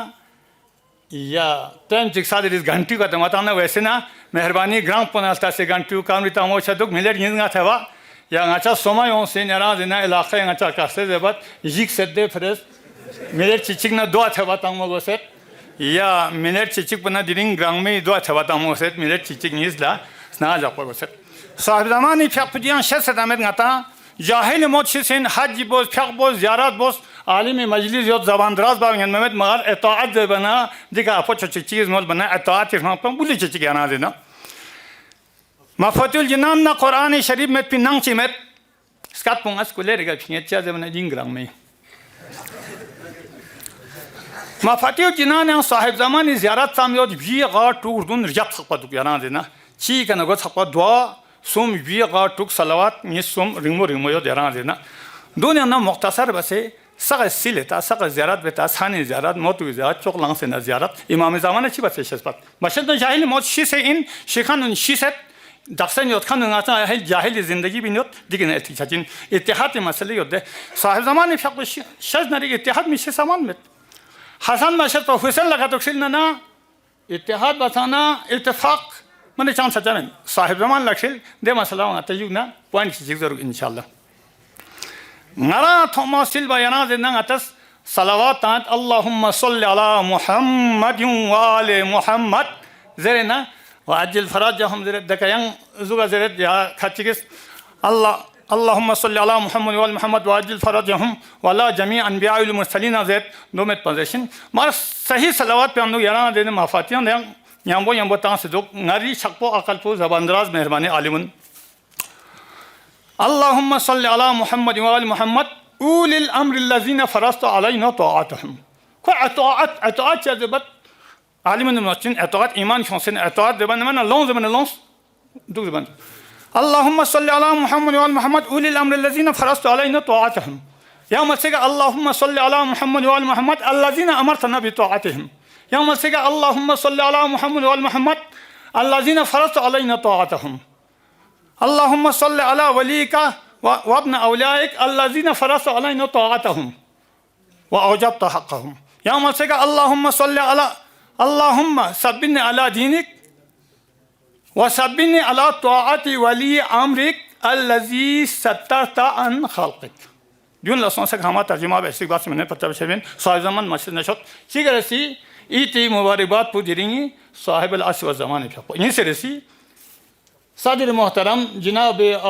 Speaker 5: या तम चिक्सा इस घंटी का तमाताना वैसे ना मेहरबानी ग्राम पनास्ता से घंटी काम रिता मोशा दुख मिलर यिंगा थवा या ngacha somayon se naraz na ilaqa ngacha kaste zebat yik sedde fres miler chichik na dua thaba tangmo goset या मिनट चिचिक बना दिरिंग ग्रांग में दो अच्छा बात हम उसे मिनट चिचिक न्यूज़ ला स्नाह जापर उसे साहब ज़मानी फ़िक़्दियाँ शस्त्र दामद गाता जाहिल मोचिसन हज बोस फ़िक़ बोस ज़ियारत बोस आलिम मजलिस यों ज़बान दराज बांगन में मगर इताअत बना दिखा आपको चिचिक मोल बना इताअत इसमें अपन बुली चिचिक याना देना मफ़तुल जिनान ना कुरान शरीफ में पिनांग चिमत स्कात पुंगास कुले रेगा फिंगे चाहे ज़माने जिंग ग्रांग में मफ़ातियो जिनान yang sahib zamani ziyarat samyod vi ga tur dun riyat sakpa duk yana dena chi kana go sakpa dua sum vi ga tuk salawat ni sum ringmo yod yana dena dunya na mukhtasar base saga sileta saga ziyarat beta sani ziyarat motu ziyarat çok lang sena ziyarat imam zamana chi base shespat başta jahil mot şise in şikanun şiset daksan yod kanun ata jahil zindagi bin yod digine etikatin ittihat mesele yod de sahib zamani faqd şaz nari ittihat mi şe saman met Hasan मशद professor लगा तो सिलना ना इत्तेहाद बताना इत्तेफाक मैंने chance सच्चा में साहिब ज़मान लक्षिल दे मसला होगा तजुग ना पॉइंट की चीज़ जरूर इंशाल्लाह नरा थोमा सिल बयाना देना अतस सलावत आत अल्लाहुम्मा सल्ली अला मुहम्मद व आले मुहम्मद ज़रे ना वाजिल फराज हम ज़रे दकायंग जुगा ज़रे या खच्चिकिस अल्लाहुम्मा सल्ली अला मुहम्मद व मुहम्मद वाजिल फरजहुम वला जमी अनबियाउल मुरसलीन ज़ेत दोमेत पोजीशन मार सही सलावत पे हम लोग याना देने माफातियां दें यंबो तांस दो नारी शकपो अकलपो ज़बानदराज मेहरबानी आलिमन अल्लाहुम्मा सल्ली अला मुहम्मद व मुहम्मद उलिल अम्रिल लज़ीना फरज़्ता अलैना ताअतहुम को अताअत जबत आलिमन मुचिन अताअत ईमान शोसन अताअत ज़बान में लॉन्स दो ज़बान अल्लाहुम्मा सल्ली अला मुहम्मद व मुहम्मद उलिल अम्रिल लज़ीना फरज़्ता अलैना ताअतहुम या मसेगा अल्लाहुम्मा सल्ली अला मुहम्मद व मुहम्मद अल्लज़ीना अमरतना बिताअतिहिम या मसे का अल्लाहुम्मा सल्ली अला मुहम्मद व मुहम्मद अल्लज़ीना फ़रज़त अलैना ताअतहुम अल्लाहुम्मा सल्ली अला वलीका व इब्न औलियाइक अल्लज़ीना फ़रज़त अलैना ताअतहुम व औजबत हक़्क़हुम या मसे का अल्लाहुम्मा सल्ली अला अल्लाहुम्मा सब्बिनी अला दीनिक व सब्बिनी अला ताअति वली अम्रिक अल्लज़ी सत्तरता अन खल्क़िक Dün la son sak hama tercüma ve istikbal semine patta beşemin sahib zaman masjid neşot sigaresi iti mübarekat bu dirini sahib el asr ve zamanı yapıyor. İni serisi Sadir muhterem Cenab-ı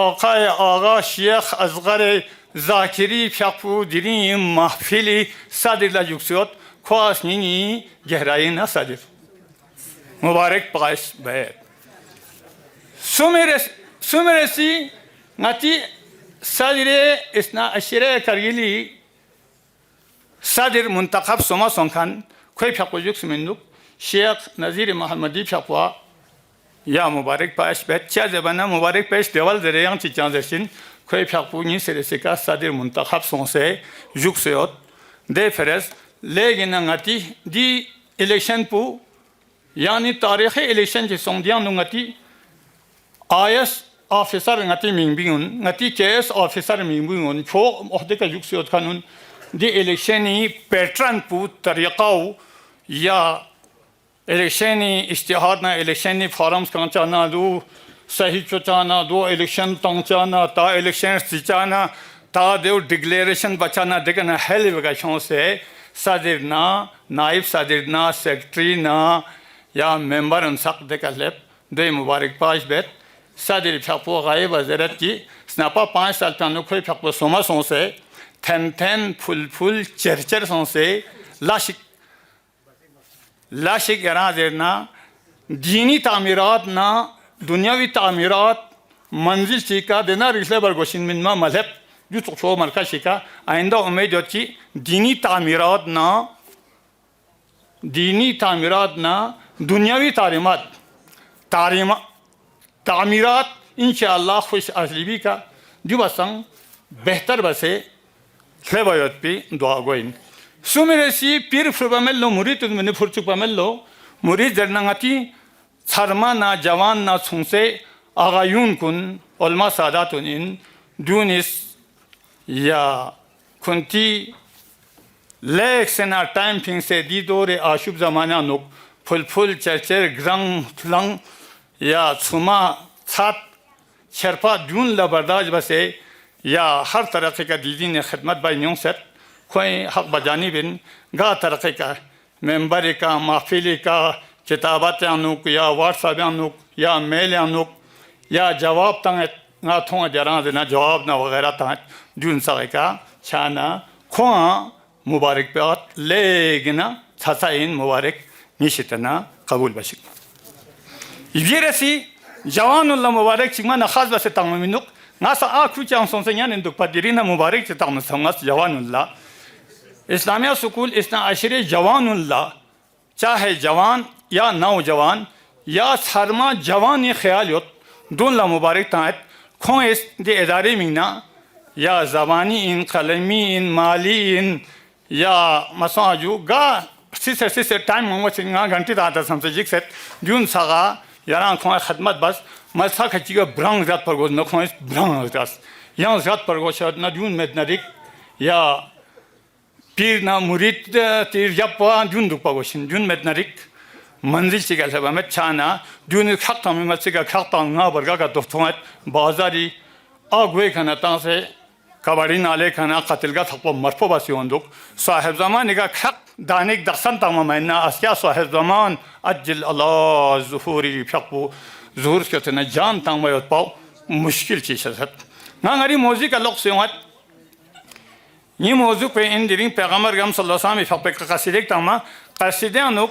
Speaker 5: Ağa Şeyh Azgar Zakiri yapıyor dirini mahfili sadirla yükseliyor. Kuas nini gehrayına sadir. Mübarek baş be. Sumeresi ngati Sadire isna aşire kargili Sadir muntakab soma sonkan koy pyakojuk sumenduk Şeyh Nazir Muhammadi pyakwa ya mübarek baş bet cha zebana mübarek baş deval dereyang çiçan dersin koy pyakpu ni sereseka Sadir muntakab sonse jukseyot de ferez legena ngati di election pu yani tarihi election je songdian ngati ayas officer ngati mingbingun ngati KS officer mingbingun cho ohdeka yuksiyot kanun di electioni patron pu tariqau ya electioni istihadna electioni forums kanchana du sahi chochana do election tangchana ta election sichana ta deu declaration bachana dekana hell vega se sadirna naib sadirna secretary na ya member unsak dekalep de mubarak pash bet Sadir Pyapo Gaye Vaziret ki snapa 5 साल तक कोई Pyapo Soma सोंसे then full चरचर सोंसे लाशिक यरा देना दीनी तामीरात ना दुनियावी तामीरात मंजिल चिका देना रिश्ते बरगोशिन में मजहब जो तो मरका शिका आइंदा उम्मीद है कि दीनी तामीरात ना दुनियावी तामीरात इंशाअल्लाह खुश असलीबी का दिवसंग बेहतर बसे खलेबायत पे दुआ गोइन सुमेरेसी पीर फुरबामेल्लो मुरीद तुमने फुरचुपामेल्लो मुरीद जरनांगती छरमा ना जवान ना छुंसे आगायून कुन उलमा सादातुन इन दूनिस या कुंती लेक सेना टाइम फिंग से दी दोरे आशुब जमाना नुक फुल चर्चर ग्रंग थलंग या छुमा छात शर्फा दून लबरदाज बसे या हर तरह का दीदी ने खिदमत बाई न्यूं सेट कोई हक बजानी बिन गा तरह का मेंबर का महफिल का किताबत अनुक या व्हाट्सएप अनुक या मेल अनुक या जवाब तंग ना थों जरा देना जवाब ना वगैरह तंग दून सगे का छाना खोआ मुबारक बात लेगिना छासा इन मुबारक निशितना कबूल बशिक ये रसी जवानुल्लाह मुबारक चिमा नखास बसे तंग मिनुक नासा आखु चांग सोंसेन्या निंदुक पदिरिना मुबारक चितांग संगस जवानुल्लाह इस्लामिया सुकूल इस्ना अशरे जवानुल्लाह चाहे जवान या नौजवान या शर्मा जवान ये ख्याल योत दोन ला मुबारक तायत खों इस दे इदारे मिंगना या ज़बानी इन कलमी इन माली इन या मसाजू गा सिसे टाइम मंगवा चिंगा घंटी ताता समझे जिक सेट जून सगा यारा खों खदमत बस मसा खचिगा ब्रंग जात पर गोस न खों इस ब्रंग जात यहाँ जात पर गोस न जून में नरिक या पीर ना मुरीद तीर जप्पा जून दुपा गोशिन जून में नरिक मंजिल चिकल सब हमें छाना जून खत्ता में मस्तिका खत्ता ना बरगा का दोस्तों बाजारी आगवे खाना तासे कबाड़ी नाले खाना कतिल का थप्पा मरफो बासी वंदुक साहिब ज़मान निका खत दानिक दर्शन तमाम महीना अस्या साहिब ज़मान अज्जल अल्लाह ज़ुहूरी फक्बू ज़ुहूर के तना जान तंग में उत्पाव मुश्किल चीज़ है ना हमारी मौजी का लोग से वहाँ ये मौजू पे इन दिनों पैगंबर गम सल्लल्लाहु अलैहि वसल्लम फक्बे का कसीदे तमा कसीदे अनुक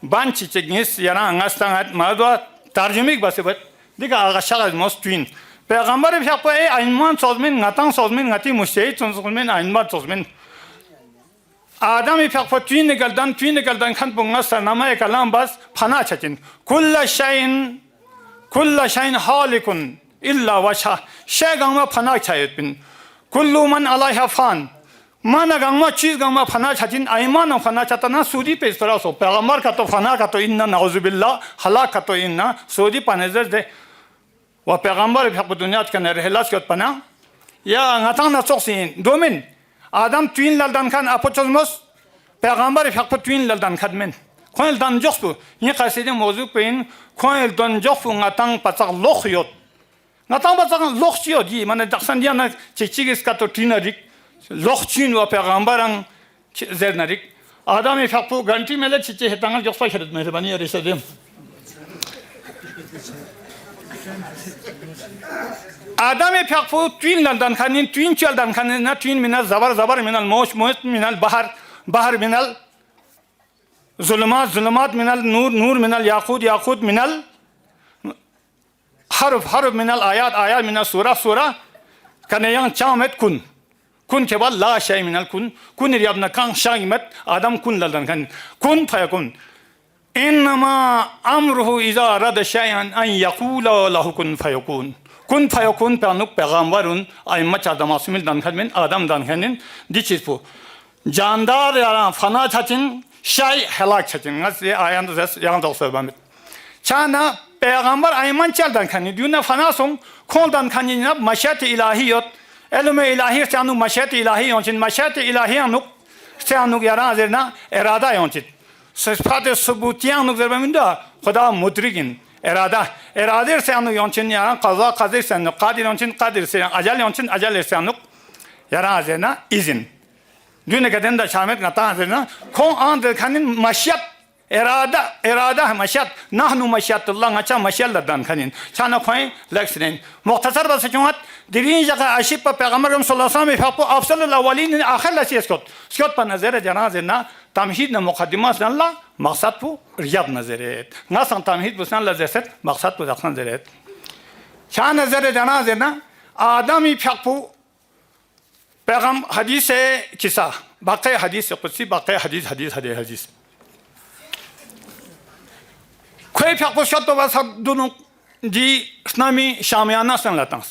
Speaker 5: बांच चिचगनिस यारा अंगास्तांगत मादवा तर्जुमिक बसे बट दिका आगाशाग मौजूद पैगंबर फक्बे आइनमान सोज़मिन ngатang सोज़मिन ngati मुश्तहिद सोज़मिन आइनमान सोज़मिन आदम फक्बे तीन निकलदान खन पुंगा सरनामा एक कलाम बस फना चचिन कुल्ला शाइन हालिकुन इल्ला वशा शे गांव फना चाहिए पिन कुल्लु मन अलैहा फान mana gangma cheese gangma fana chajin aiman fana chatana sudi pe so pegambar ka to fana ka to inna nauzubillah halak ka to inna sudi panezer de wa pegambar phak dunyat kan rehlas kot pana ya ngatang na choksin domin adam twin laldan khan apotosmos pegambar phak twin laldan khadmen khoil dan jospu ni qasidi mawzu pein khoil dan jofu ngatang pachak lokhyot ngatang pachak lokhyot gi mane daksan dia na chichigis ka to tinarik lokchin wa pegambarang zernarik adam phak ganti mele chiche hetangal jospa khred mehrabani arisadem adam phak twin laldan khanin twin chaldan khanin na twin minal zabar minal mosh minal bahar minal ظلمات من النور من الياقوت من الحرف من الآيات من السورة كان yang chamet kun kebal la shay min al kun riyabna kan shaymet adam kun laldan kan kun fayakun innama amruhu iza arada shay'an an yaqula lahu kun fayakun panuk pegambarun ay maç adam asmil dan kan adam dan kanin dichis bu jandar ya fana chatin Shay helak çetin. Nasıl ayağında ses yanında söylemek. Çana peygamber ayman çaldan kanı. Düğüne fanasın koldan kanı ne maşiyet ilahiyot. Elime ilahi sanu maşiyet ilahi yonçin maşiyet ilahi anuk sanu yaran zerna erada yonçin. Sıfatı subutiyan anuk zerbeminde Xuda mudrikin erada sanu yonçin yaran kadir sanu kadir yonçin kadir sanu acel yonçin acel sanu yaran zerna izin. Düne kadar da şahmet ngata zerna kon andır kanin maşiyat erada maşiyat nahnu maşiyatullah ngaça maşiyatlardan kanin çana koy leksinen muhtasar bası çuhat dirin jaga aşip pa peygamber sallallahu aleyhi ve sellem fa afsalul awwalin akhir la skot pa nazar janazena tamhid na muqaddimas Allah maqsad bu riyad nazaret ngasan tamhid bu san lazet maqsad bu zakhan zaret çana nazar janazena adami fakpu पैगम हदीस है किसा बाक़ी हदीस कुछ बाक़ी हदीस कोई factor शब्द तो बस दोनों जी इस्लामी शामियाना सन लतांस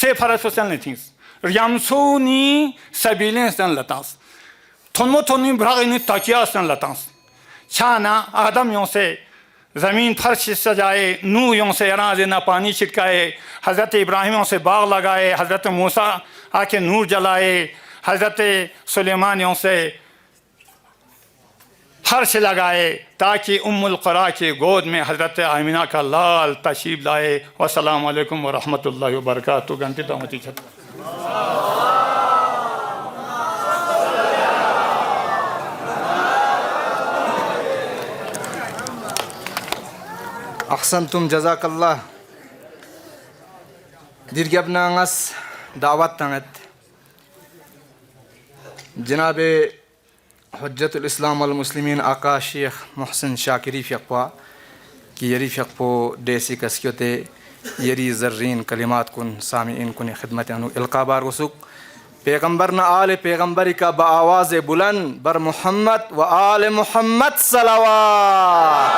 Speaker 5: से फरस सन लेथिंस रियामसोनी सबीलें सन लतांस थोनी भ्रागनी ताकिया सन लतांस छाना आदम यों से ज़मीन फर्श सजाए नू यों से अराज़ना पानी छिटकाए हज़रत इब्राहिम यों से बाग लगाए हज़रत मूसा आके नूर जलाए हज़रत सुलेमान से फर्श लगाए ताकि उम्मुल क़ुरा की गोद में हज़रत आमिना का लाल तशरीफ़ लाए वस्सलामु अलैकुम व रहमतुल्लाहि व बरकातुहू घंटी दामती छत
Speaker 1: Ahsantum jazakallah. Dirgabna ngas दावत तंगत जनाब हुज्जतुल इस्लाम वल मुस्लिमीन आका शेख मोहसिन शाकिरी फ़िक़्वा की यरी फ़िक़्पो देसी कस्योते यरी ज़र्रीन कलिमात कुन सामीन कुन खिदमत अनु इल्क़ाबार वसुक पैगंबर न आले पैगंबरी का बआवाज़ बुलंद बर मोहम्मद व आले मोहम्मद सलावत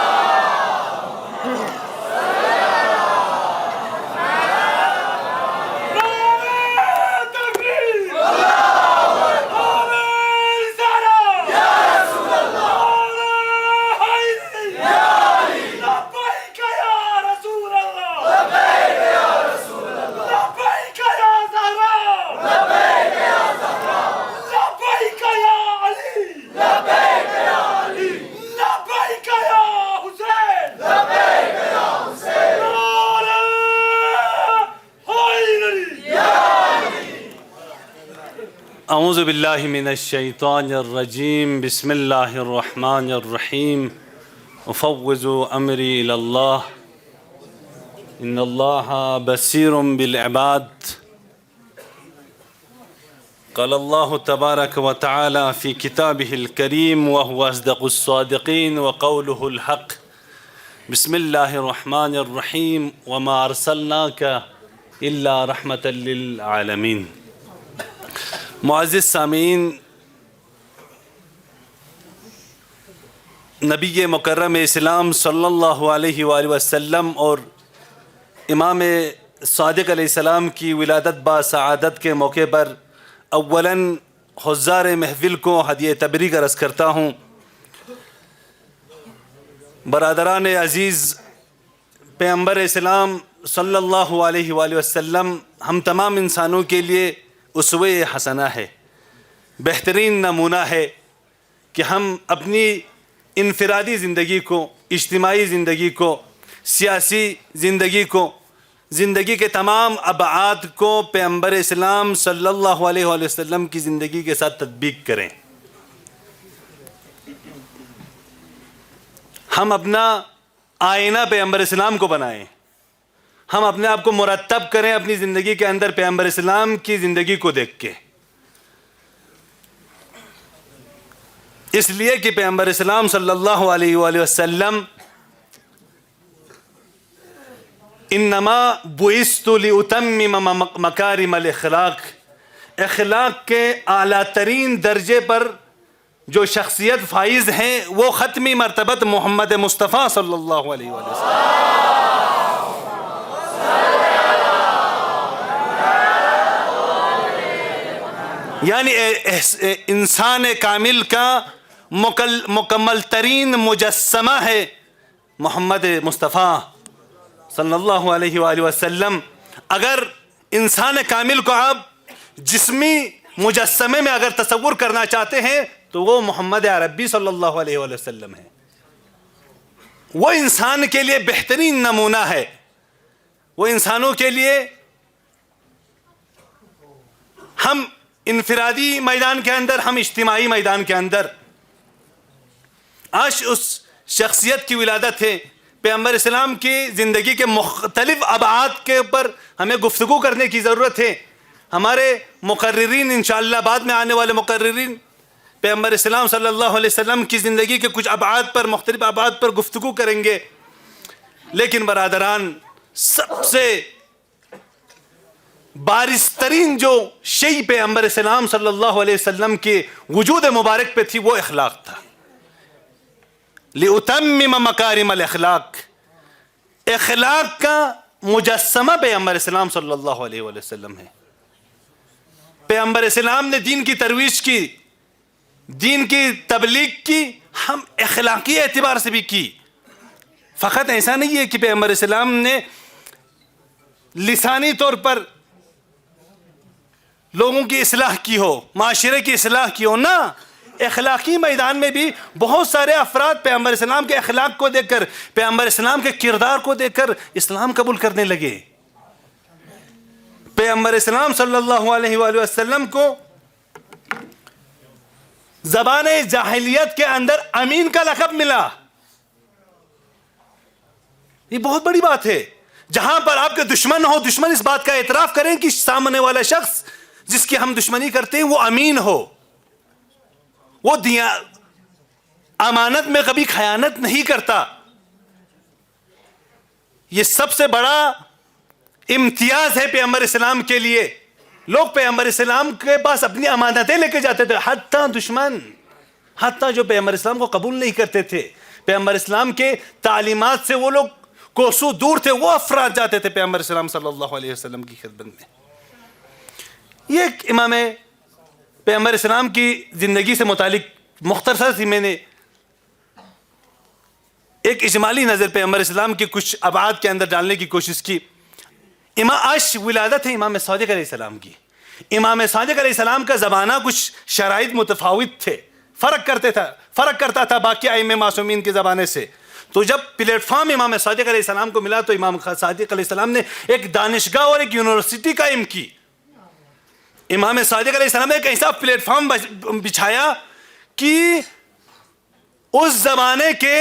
Speaker 6: أعوذ بالله من الشيطان الرجيم بسم الله الرحمن الرحيم أفوض أمري إلى الله إن الله بصير بالعباد قال الله تبارك وتعالى في كتابه الكريم وهو أصدق الصادقين وقوله الحق بسم الله الرحمن الرحيم وما أرسلناك إلا رحمة للعالمين मुअज़्ज़िज़ सामीन नबी मुकर्रम इस्लाम सल्लल्लाहु अलैहि वसल्लम और इमाम सादिक़ अलैहिस्सलाम की विलादत बा सआदत के मौके पर अव्वलन हुज़्ज़ार महफिल को हदिया तबरीक अर्ज़ करता हूँ। बरादरान अज़ीज़, पैगम्बर इस्लाम सल्लल्लाहु अलैहि वसल्लम हम तमाम इंसानों के लिए उसवे हसना है, बेहतरीन नमूना है कि हम अपनी इनफरादी ज़िंदगी को, इज्तिमाई ज़िंदगी को, सियासी ज़िंदगी को, ज़िंदगी के तमाम अबाआत को पैगम्बर इस्लाम सल्लल्लाहु अलैहि वसल्लम की ज़िंदगी के साथ तत्बीक करें। हम अपना आईना पैगम्बर इस्लाम को बनाएं, हम अपने आप को मुरत्तब करें अपनी ज़िंदगी के अंदर पैगम्बर इस्लाम की ज़िंदगी को देख के, इसलिए कि पैगम्बर इस्लाम सल्लल्लाहु अलैहि वसल्लम इन्नमा बुइस्तु लिउतम्मिम मकारिमल अखलाक, अखलाक के आला तरीन दर्जे पर जो शख्सियत फाइज हैं वो ख़त्मी मरतबत मोहम्मद मुस्तफ़ा सल्लल्लाहु अलैहि वसल्लम, यानी इंसान कामिल का मुकम्मल तरीन मुजस्समा है मोहम्मद मुस्तफ़ा सल्लल्लाहु अलैहि वसल्लम। अगर इंसान कामिल को आप जिस्मी मुजस्समे में अगर तसव्वुर करना चाहते हैं तो वो मोहम्मद अरबी सल्लल्लाहु अलैहि वसल्लम है। वो इंसान के लिए बेहतरीन नमूना है। वो इंसानों के लिए हम इनफरादी मैदान के अंदर, हम इज्तिमाई मैदान के अंदर आज उस शख्सियत की विलादत है। पैगम्बर इस्लाम की ज़िंदगी के मुख्तलिफ अबाआत के ऊपर हमें गुफ्तगू करने की ज़रूरत है। हमारे मुकर्रिरीन, इंशाअल्लाह बाद में आने वाले मुकर्रिरीन पैगम्बर इस्लाम सल्लल्लाहु अलैहि वसल्लम की ज़िंदगी के कुछ अबाआत पर, मुख्तलिफ अबाआत पर गुफ्तगू करेंगे। लेकिन बरादरान, सबसे बारिज़तरीन जो शई पैगम्बर इस्लाम सल्लल्लाहु अलैहि वसल्लम के वजूद मुबारक पे थी वो अखलाक था। लिउतम्मिम मकारिमल अखलाक, अखलाक का मुजस्समा पैगम्बर इस्लाम सल्लल्लाहु अलैहि वसल्लम है। पैगम्बर इस्लाम ने दीन की तरवीज की, दीन की तबलीग की, हम अखलाकी एतबार से भी की। फ़कत ऐसा नहीं है कि पैगम्बर इस्लाम ने लिसानी तौर पर लोगों की इस्लाह की हो, माशरे की इस्लाह की हो, ना, अखलाकी मैदान में भी बहुत सारे अफराद पैगम्बर इस्लाम के अखलाक को देखकर, पैगम्बर इस्लाम के किरदार को देखकर इस्लाम कबूल करने लगे। पैगम्बर इस्लाम सल्लल्लाहु अलैहि वसल्लम को ज़बाने जाहिलियत के अंदर अमीन का लक़ब मिला। ये बहुत बड़ी बात है। जहां पर आपके दुश्मन हो, दुश्मन इस बात का एतराफ़ करें कि सामने वाला शख्स जिसकी हम दुश्मनी करते हैं वो अमीन हो, वो दिया अमानत में कभी खयानत नहीं करता। ये सबसे बड़ा इम्तियाज है पैगम्बर इस्लाम के लिए। लोग पैगम्बर इस्लाम के पास अपनी अमानतें लेके जाते थे, हत्ता दुश्मन, हत्ता जो पैगम्बर इस्लाम को कबूल नहीं करते थे, पैगम्बर इस्लाम के तालीमात से वो लोग कोसों दूर थे, वो अफराद जाते थे पैगम्बर इस्लाम सल्लल्लाहु अलैहि वसल्लम की खिदमत में। ये एक इमाम पैगम्बर इस्लाम की ज़िंदगी से मुतालिक मुख्तसर सी मैंने एक इजमाली नज़र पैगम्बर इस्लाम की कुछ अबाद के अंदर डालने की कोशिश की। आज विलादत है इमाम सादिक अलैहिस्सलाम की। इमाम सादिक अलैहिस्सलाम का ज़माना कुछ शराइत मुतफावित थे, फ़र्क करता था बाकी आइम्मे मासूमीन के ज़माने से। तो जब प्लेटफॉर्म इमाम सादिक अलैहिस्सलाम को मिला तो इमाम सादिक अलैहिस्सलाम ने एक दानिशगाह और एक यूनिवर्सिटी कायम की। इमाम सादिक अलैहिस्सलाम ने एक ऐसा प्लेटफॉर्म बिछाया कि उस ज़माने के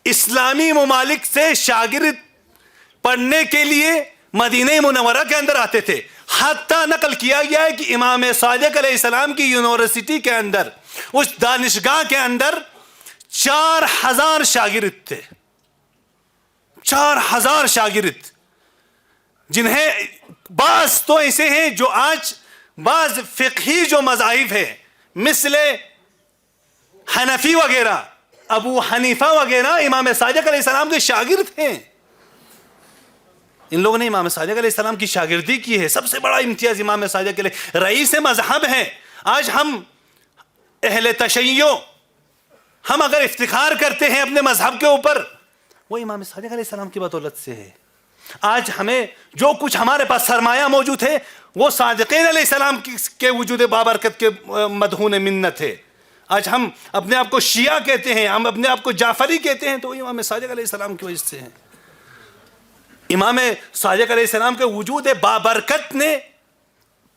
Speaker 6: इस्लामी ममालिक से शागिर्द पढ़ने के लिए मदीना मुनव्वरा के अंदर आते थे। हत्ता नकल किया गया है कि इमाम सादिक अलैहिस्सलाम की यूनिवर्सिटी के अंदर, उस दानिशगाह के अंदर 4000 शागिर्द थे। 4000 शागिर्द, जिन्हें बाज़ तो ऐसे हैं जो आज बाज़ फ़िक़ही जो मज़ाहिब है मिसले हनफी वगैरह, अबू हनीफा वगैरह, इमाम सादिक अलैहिस्सलाम के शागिर्द हैं। इन लोगों ने इमाम सादिक अलैहिस्सलाम की शागिर्दी की है। सबसे बड़ा इम्तियाज़ इमाम सादिक रईस मज़हब है। आज हम अहले तशय्यो, हम अगर इफ्तिखार करते हैं अपने मजहब के ऊपर, वो इमाम सादिक अलैहिस्सलाम की बदौलत से है। आज हमें जो कुछ हमारे पास सरमाया मौजूद है वो सादिक़ीन अलैहिस्सलाम के वजूद बाबरकत के मदहून मिन्नत है। आज हम अपने आप को शिया कहते हैं, हम अपने आप को जाफरी कहते हैं, तो इमाम सादिक अलैहिस्सलाम की वजह से है। इमाम सादिक अलैहिस्सलाम के वजूद बाबरकत ने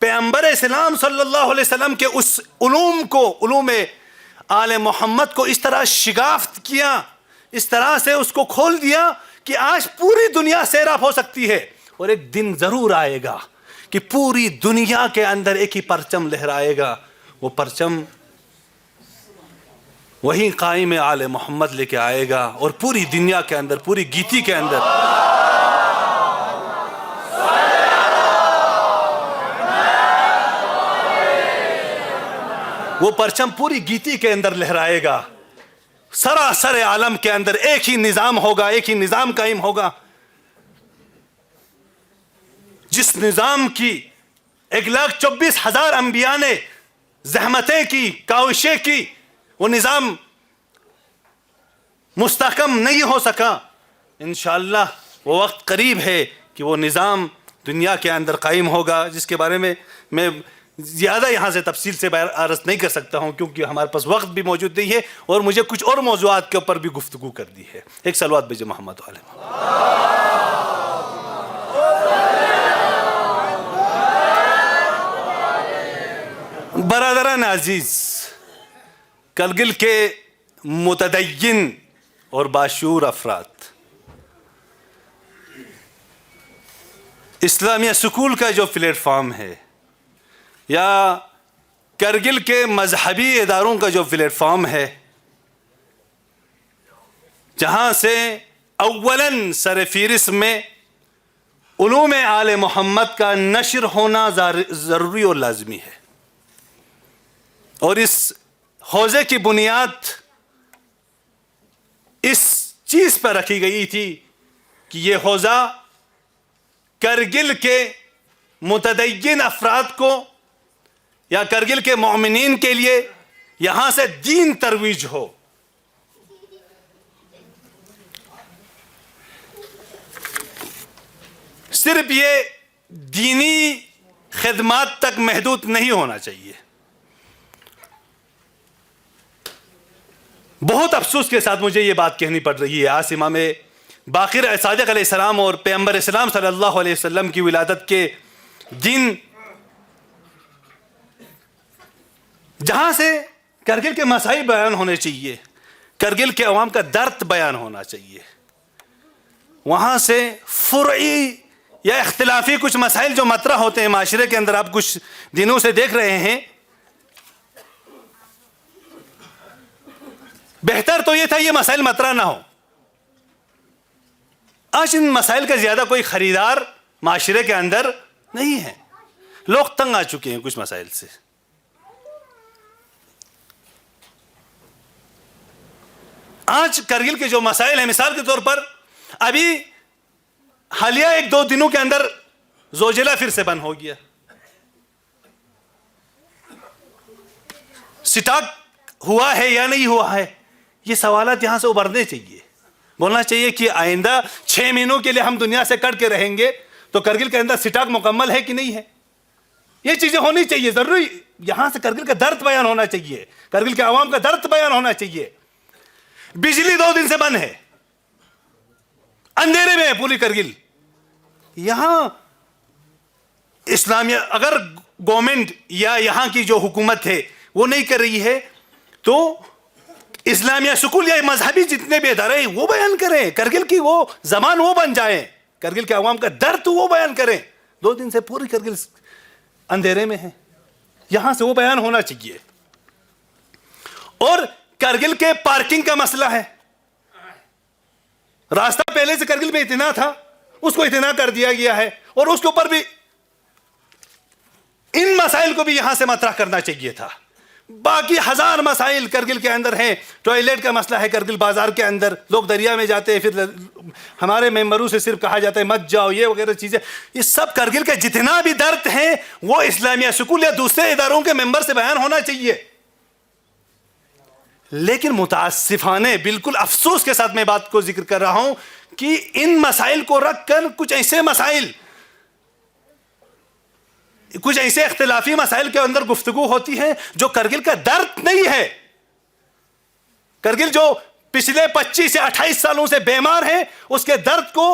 Speaker 6: पैगंबर इस्लाम सल्लल्लाहु अलैहि वसल्लम के उस उलूम को, उलूम आले मोहम्मद को इस तरह शिगाफ्त किया, इस तरह से उसको खोल दिया कि आज पूरी दुनिया सैराब हो सकती है। और एक दिन जरूर आएगा कि पूरी दुनिया के अंदर एक ही परचम लहराएगा, वो परचम वही कायम आले मोहम्मद लेके आएगा और पूरी दुनिया के अंदर, पूरी गीती के अंदर वो परचम पूरी गीती के अंदर लहराएगा। सरासर आलम के अंदर एक ही निजाम होगा, एक ही निजाम कायम होगा। जिस निजाम की 1,24,000 अंबिया ने जहमतें की, काविशें की, वो निजाम मुस्तहकम नहीं हो सका। इंशाअल्लाह वो वक्त करीब है कि वो निजाम दुनिया के अंदर कायम होगा, जिसके बारे में मैं ज़्यादा यहाँ से तफसील से अर्ज़ नहीं कर सकता हूँ, क्योंकि हमारे पास वक्त भी मौजूद नहीं है और मुझे कुछ और मौज़ूआत के ऊपर भी गुफ्तगू कर दी है। एक सलवात भेजे मोहम्मद वाले। बरादरान अजीज़, करगिल के मुतदय्यिन और बाशूर अफराद, इस्लामिया स्कूल का जो प्लेटफॉर्म है या करगिल के मजहबी इदारों का जो प्लेटफॉर्म है, जहाँ से अव्वलन सरफिरिस में उलूम आले मोहम्मद का नशर होना ज़रूरी और लाजमी है। और इस हौज़े की बुनियाद इस चीज़ पर रखी गई थी कि ये हौज़ा करगिल के मुतदय्यिन अफराद को या करगिल के मोमिनीन के लिए यहाँ से दीन तरवीज हो। सिर्फ ये दीनी खिदमात तक महदूद नहीं होना चाहिए। बहुत अफसोस के साथ मुझे ये बात कहनी पड़ रही है, आज इमाम बाक़िर सादिक़ अलैहिस्सलाम और पैगंबर इस्लाम सल्लल्लाहु अलैहि वसल्लम की विलादत के दिन, जहाँ से करगिल के मसाइल बयान होने चाहिए, करगिल के अवाम का दर्द बयान होना चाहिए, वहाँ से फुरई या इख्तिलाफी कुछ मसाइल जो मतरा होते हैं माशरे के अंदर, आप कुछ दिनों से देख रहे हैं, बेहतर तो ये था ये मसाइल मतरा ना हो। आज इन मसाइल का ज़्यादा कोई ख़रीदार माशरे के अंदर नहीं है, लोग तंग आ चुके हैं कुछ मसाइल से। आज करगिल के जो मसाइल हैं, मिसाल के तौर पर अभी हालिया 1-2 दिनों के अंदर जोजिला फिर से बंद हो गया। स्टॉक हुआ है या नहीं हुआ है, ये सवालात यहां से उभरने चाहिए। बोलना चाहिए कि आइंदा 6 महीनों के लिए हम दुनिया से कट के रहेंगे, तो करगिल के अंदर स्टॉक मुकम्मल है कि नहीं है, ये चीजें होनी चाहिए। जरूरी यहां से करगिल का दर्द बयान होना चाहिए, करगिल के आवाम का दर्द बयान होना चाहिए। बिजली 2 दिन से बंद है, अंधेरे में है पूरी करगिल। यहां इस्लामिया अगर गवर्नमेंट या यहां की जो हुकूमत है वो नहीं कर रही है, तो इस्लामिया स्कूल या मजहबी जितने भी इदारे हैं वो बयान करें, करगिल की वो जबान वो बन जाए, करगिल के अवाम का दर्द वो बयान करें। 2 दिन से पूरी करगिल अंधेरे में है, यहां से वो बयान होना चाहिए। और करगिल के पार्किंग का मसला है, रास्ता पहले से करगिल में इतना था, उसको इतना कर दिया गया है, और उसके ऊपर भी इन मसाइल को भी यहां से मतरह करना चाहिए था। बाकी हजार मसाइल करगिल के अंदर हैं। टॉयलेट का मसला है करगिल बाजार के अंदर, लोग दरिया में जाते हैं, फिर हमारे मेंबरों से सिर्फ कहा जाता है मत जाओ, ये वगैरह चीज़ें। ये सब करगिल के जितना भी दर्द हैं वो इस्लामिया स्कूल या दूसरे इदारों के मेंबर से बयान होना चाहिए। लेकिन मुतासिफाने, बिल्कुल अफसोस के साथ मैं बात को जिक्र कर रहा हूं कि इन मसाइल को रखकर कुछ ऐसे मसाइल, कुछ ऐसे इख्तिलाफी मसाइल के अंदर गुफ्तगू होती है जो करगिल का दर्द नहीं है। करगिल जो पिछले 25 से 28 सालों से बीमार है, उसके दर्द को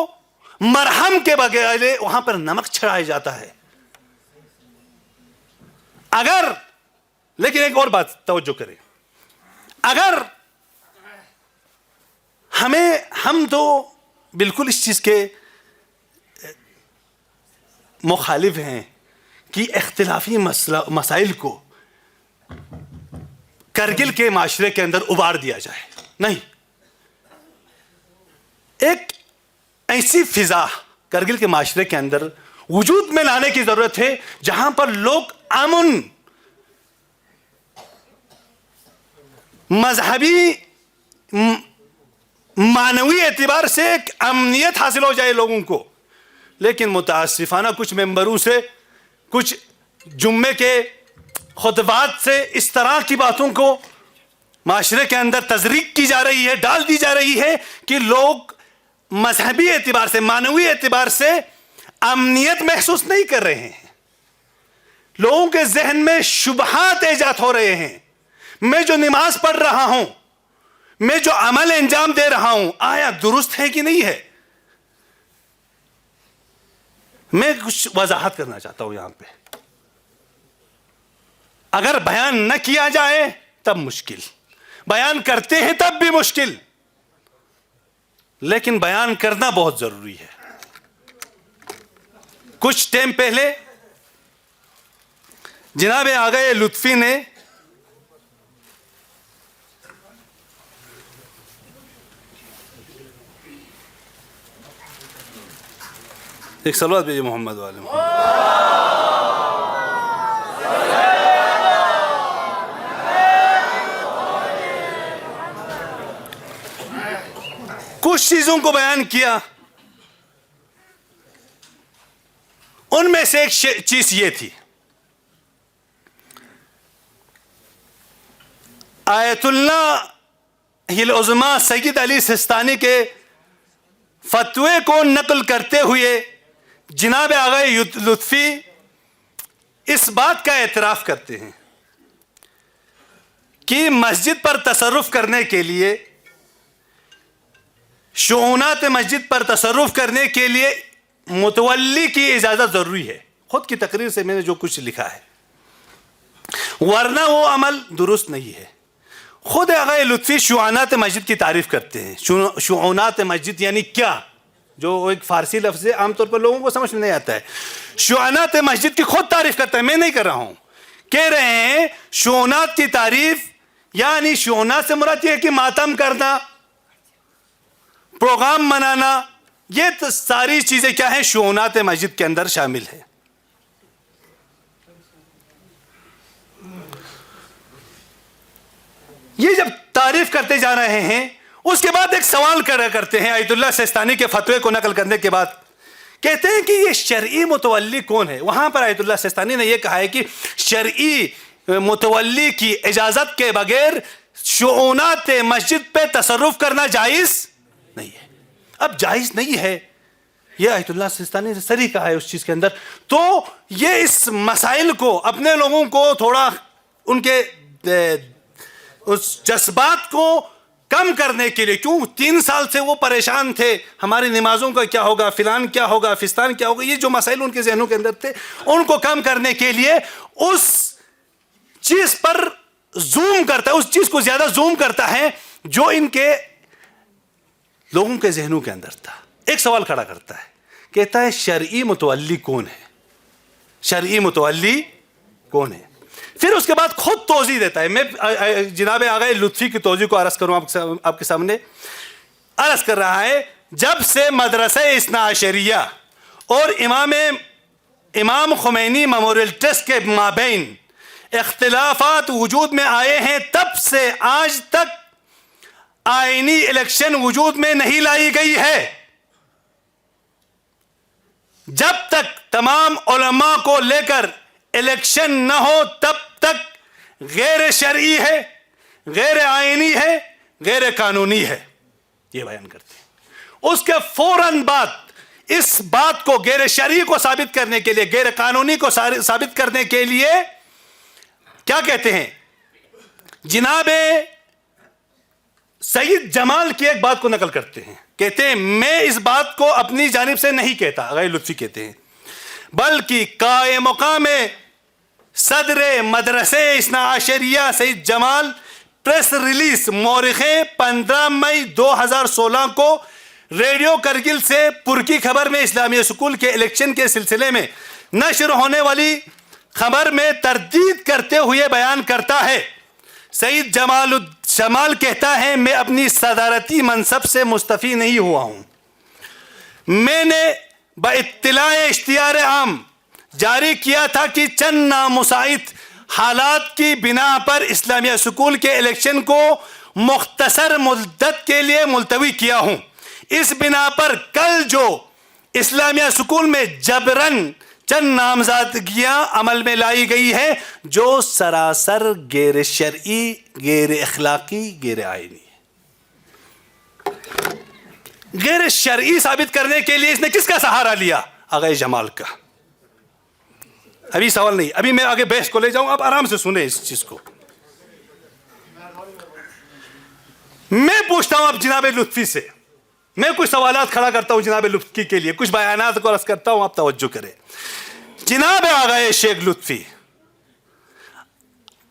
Speaker 6: मरहम के बगैर वहां पर नमक चढ़ाया जाता है। अगर, लेकिन एक और बात तवज्जो करें, अगर हम तो बिल्कुल इस चीज के मुखालिफ हैं कि इख्तिलाफी मसाइल को करगिल के माशरे के अंदर उबार दिया जाए, नहीं। एक ऐसी फिजा करगिल के माशरे के अंदर वजूद में लाने की जरूरत है जहां पर लोग अमन, मजहबी, मानवी एतबार से एक अमनियत हासिल हो जाए लोगों को। लेकिन मुतासिफाना कुछ मेंबरों से, कुछ जुम्मे के खुतबात से इस तरह की बातों को माशरे के अंदर तजरीक की जा रही है, डाल दी जा रही है कि लोग मजहबी एतबार से, मानवी एतबार से अमनियत महसूस नहीं कर रहे हैं। लोगों के जहन में शुबहात ईजाद हो रहे हैं। मैं जो नमाज पढ़ रहा हूं, मैं जो अमल अंजाम दे रहा हूं, आया दुरुस्त है कि नहीं है? मैं कुछ वजाहत करना चाहता हूं यहां पे। अगर बयान न किया जाए तब मुश्किल, बयान करते हैं तब भी मुश्किल, लेकिन बयान करना बहुत जरूरी है। कुछ टाइम पहले जनाब आगे लुत्फी ने एक सलवात भेजिए मोहम्मद वाले। कुछ चीजों को बयान किया, उनमें से एक चीज ये थी, आयतुल्लाह हिल उज़्मा सैयद अली सिस्तानी के फतवे को नकल करते हुए जनाब आगे लुत्फी इस बात का एतराफ़ करते हैं कि मस्जिद पर तसर्रुफ करने के लिए, शुऊनात मस्जिद पर तसर्रुफ करने के लिए मुतवल्ली की इजाज़त ज़रूरी है। खुद की तकरीर से मैंने जो कुछ लिखा है, वरना वो अमल दुरुस्त नहीं है। खुद आगे लुत्फी शुआनात मस्जिद की तारीफ़ करते हैं। शुऊनात मस्जिद यानी क्या, जो एक फारसी लफ्ज़ है, आमतौर पर लोगों को समझ में नहीं आता है। शुआनात मस्जिद की खुद तारीफ़ करता है, मैं नहीं कर रहा हूँ। कह रहे हैं शुऊनात की तारीफ़ यानी शुऊनात से मुराद ये है कि मातम करना, प्रोग्राम मनाना, ये तो सारी चीज़ें क्या है, शुऊनात मस्जिद के अंदर शामिल है। ये जब तारीफ करते जा रहे हैं, उसके बाद एक सवाल करते हैं आयतुल्लाह सिस्तानी के फतवे को नकल करने के बाद। कहते हैं कि ये शरई मुतवल्ली कौन है। वहां पर आयतुल्लाह सिस्तानी ने यह कहा है कि शरई मुतवल्ली की इजाजत के बगैर शुऊनात मस्जिद पे तसर्रुफ करना जायज़ नहीं है। अब जायज़ नहीं है, यह आयतुल्लाह सिस्तानी ने सही कहा है उस चीज़ के अंदर। तो ये इस मसाइल को, अपने लोगों को थोड़ा उनके उस जज्बात को कम करने के लिए, क्यों 3 साल से वो परेशान थे, हमारी नमाजों का क्या होगा, फिलान क्या होगा, फिस्तान क्या होगा, ये जो मसाइल उनके जहनों के अंदर थे, उनको कम करने के लिए उस चीज़ पर जूम करता है, उस चीज़ को ज़्यादा जूम करता है जो इनके लोगों के जहनों के अंदर था। एक सवाल खड़ा करता है, कहता है शरई मुतवल्ली कौन है, शरई मुतवल्ली कौन है। फिर उसके बाद खुद तोज़ी देता है। मैं जनाब आगे लुत्फ़ी की तोज़ी को अर्ज़ करूँ आपके सामने। अर्ज़ कर रहा है, जब से मदरसा इस्ना अशरिया और इमाम खुमैनी मेमोरियल ट्रस्ट के माबैन इख्तिलाफात वजूद में आए हैं तब से आज तक आईनी इलेक्शन वजूद में नहीं लाई गई है। जब तक तमाम उलमा को लेकर इलेक्शन न हो तब तक गैर शरई है, गैर आईनी है, गैर कानूनी है, ये बयान करते हैं। उसके फौरन बाद इस बात को गैर शरई को साबित करने के लिए, गैर कानूनी को साबित करने के लिए क्या कहते हैं, जनाबे सईद जमाल की एक बात को नकल करते हैं। कहते हैं मैं इस बात को अपनी जानिब से नहीं कहता, गैर लुत्फी कहते हैं, बल्कि काए मकाम सदर मदरसे इस्ना आशरिया सईद जमाल प्रेस रिलीज मौरिखे 15 मई 2016 को रेडियो करगिल से पुरकी खबर में इस्लामिया स्कूल के इलेक्शन के सिलसिले में नशर होने वाली खबर में तरदीद करते हुए बयान करता है। सईद जमाल कहता है मैं अपनी सदारती मनसब से मुस्तफ़ी नहीं हुआ हूं। मैंने बइत्तिलाए इश्तिहार आम जारी किया था कि चंद नामुसाइद हालात की बिना पर इस्लामिया स्कूल के इलेक्शन को मुख्तसर मुद्दत के लिए मुलतवी किया हूं। इस बिना पर कल जो इस्लामिया स्कूल में जबरन चंद नामजदगियां अमल में लाई गई है जो सरासर गैर शरई, गैर अखलाकी, गैर आईनी है। गैर शरई साबित करने के लिए इसने किसका सहारा लिया? आगे जमाल का। अभी सवाल नहीं, अभी मैं आगे बहस को ले जाऊं, आप आराम से सुने इस चीज को। मैं पूछता हूं अब जनाब लुत्फी से, मैं कुछ सवालात खड़ा करता हूं जनाब लुत्फी के लिए, कुछ बयानात को अर्ज करता हूं, आप तवज्जो करें। जनाब आगे शेख लुत्फी,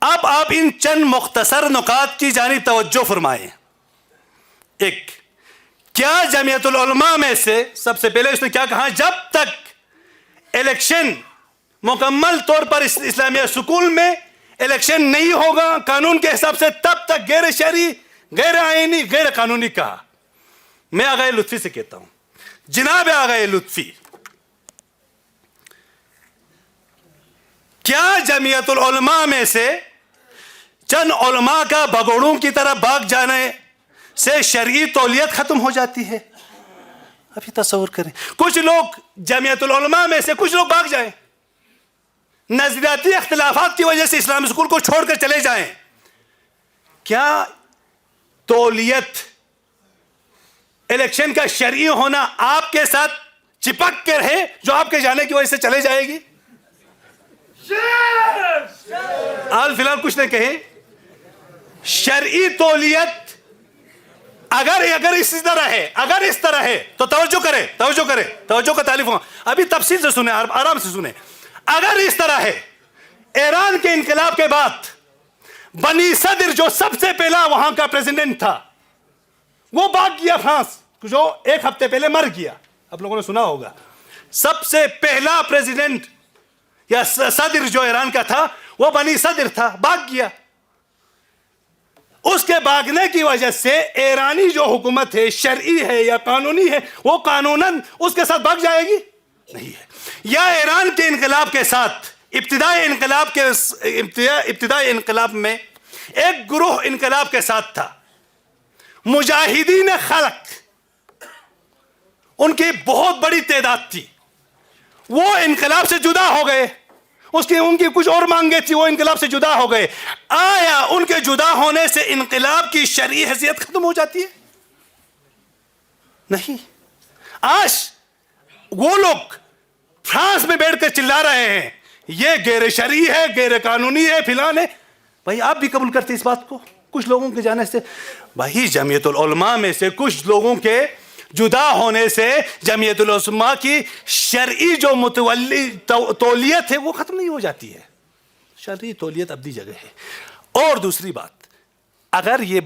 Speaker 6: अब आप इन चंद मुख्तसर नुकात की जानिब तवज्जो फरमाएं। एक, क्या जमीयतुल उलमा में से सबसे पहले उसने क्या कहा, जब तक इलेक्शन मुकम्मल तौर पर इस्लामिया स्कूल में इलेक्शन नहीं होगा कानून के हिसाब से, तब तक गैर शरई, गैर आईनी, गैर कानूनी कहा। मैं आगे लुत्फी से कहता हूं, जनाब आगे लुत्फी, क्या जमीयतुल उलमा में से चंद उलमा का भगोड़ों की तरह भाग जाने से शरई तौलियत खत्म हो जाती है? अभी तस्वीर करें, कुछ लोग जमीयतुल उलमा में से कुछ लोग भाग जाएं, नजरियाती इख्तिलाफात की वजह से इस्लामी स्कूल को छोड़कर चले जाएं, क्या तौलियत इलेक्शन का शरई होना आपके साथ चिपक कर है जो आपके जाने की वजह से चले जाएगी? हाल फिलहाल कुछ नहीं कहे। शरई तौलियत अगर इस तरह है, अगर इस तरह है तो तवज्जो करें, तवज्जो करें, तवज्जो का तारीफ हो, अभी तफसील से सुने, आराम से सुने। अगर इस तरह है, ईरान के इनकलाब के बाद बनी सदर जो सबसे पहला वहां का प्रेसिडेंट था वो भाग गया फ्रांस, जो एक हफ्ते पहले मर गया, आप लोगों ने सुना होगा। सबसे पहला प्रेसिडेंट या सदर जो ईरान का था वो बनी सदर था, भाग गया। उसके भागने की वजह से ईरानी जो हुकूमत है, शरई है या कानूनी है, वो कानूनन उसके साथ भाग जाएगी? नहीं है। या ईरान के इनकलाब के साथ इब्तिदाई इनकलाब में एक ग्रुह इनकलाब के साथ था, मुजाहिदीन खलक, उनकी बहुत बड़ी तादाद थी, वो इनकलाब से जुदा हो गए, उनकी कुछ और मांगे थी, वो इनकलाब से जुदा हो गए। आया उनके जुदा होने से इनकलाब की शरई हैसियत खत्म हो जाती है? नहीं। आज वो लोग फ्रांस में बैठकर चिल्ला रहे हैं ये गैर शरई है, गैर कानूनी है, फिलहाल है। भाई आप भी कबूल करते इस बात को? कुछ लोगों के जाने से, भाई जमीयतुल उलमा में से कुछ लोगों के जुदा होने से जमीयतुल उलमा की शरई जो मुतवल्ली तौलियत है वो खत्म नहीं हो जाती है। शरई तौलियत अपनी जगह है। और दूसरी बात, अगर ये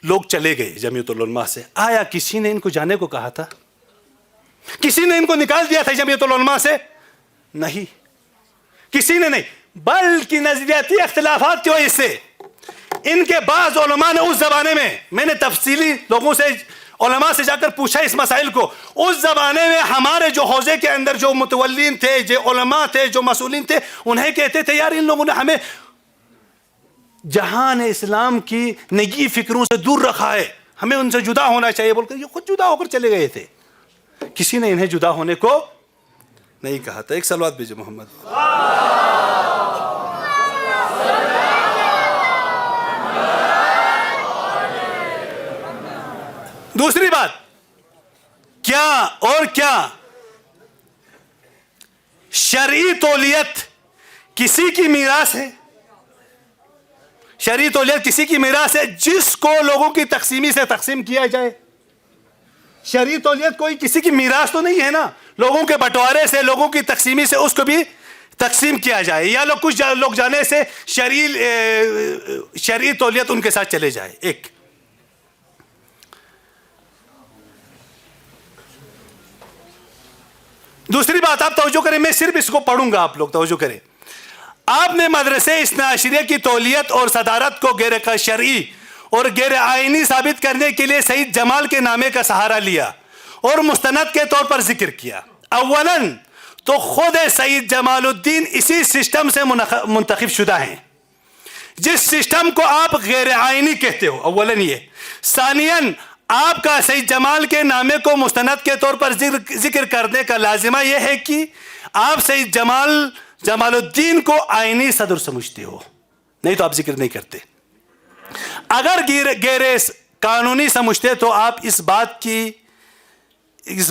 Speaker 6: लोग चले गए जमीयतुल उलमा से, आया किसी ने इनको जाने को कहा था? किसी ने इनको निकाल दिया था जमीयतुल उलमा से? नहीं, किसी ने नहीं, बल्कि नजरियाती इख्तिलाफात की वजह से इनके बाज़ उलमा ने उस जमाने में, मैंने तफसीली लोगों से, उलमा से जाकर पूछा इस मसाइल को, उस जमाने में हमारे जो हौजे के अंदर जो मुतवल्लीन थे, जो उलमा थे, जो मसूलीन थे, उन्हें कहते थे यार इन लोगों ने हमें जहान इस्लाम की नगी फिक्रों से दूर रखा है, हमें उनसे जुदा होना चाहिए बोलकर ये खुद जुदा होकर चले गए थे। किसी ने इन्हें जुदा होने को नहीं कहा था। एक सलवात भेजो मोहम्मद। दूसरी बात, क्या और क्या शरई तौलियत किसी की मीरास है? शरई तौलियत किसी की मीरास है जिसको लोगों की तकसीमी से तकसीम किया जाए। शरई तौलियत कोई किसी की मीरास तो नहीं है ना, लोगों के बंटवारे से, लोगों की तकसीमी से उसको भी तकसीम किया जाए, या लोग कुछ लोग जाने से शरई तौलियत उनके साथ चले जाए। एक दूसरी बात आप तवज्जो करें, मैं सिर्फ इसको पढ़ूंगा, आप लोग तवज्जो करें। आपने मदरसे इस्नाअशरिया की तौलियत और सदारत को गैर शरई और गैर आईनी साबित करने के लिए सईद जमाल के नामे का सहारा लिया और मुस्तनद के तौर पर जिक्र किया। अव्वलन तो खुद सईद जमालुद्दीन इसी सिस्टम से मुंतखब शुदा हैं जिस सिस्टम को आप गैर आईनी कहते हो। अव्वलन ये। सानियन आपका सईद जमाल के नामे को मुस्तनद के तौर पर जिक्र करने का लाजिमा यह है कि आप सईद जमालुद्दीन को आईनी सदर समझते हो, नहीं तो आप जिक्र नहीं करते। अगर गैर कानूनी समझते तो आप इस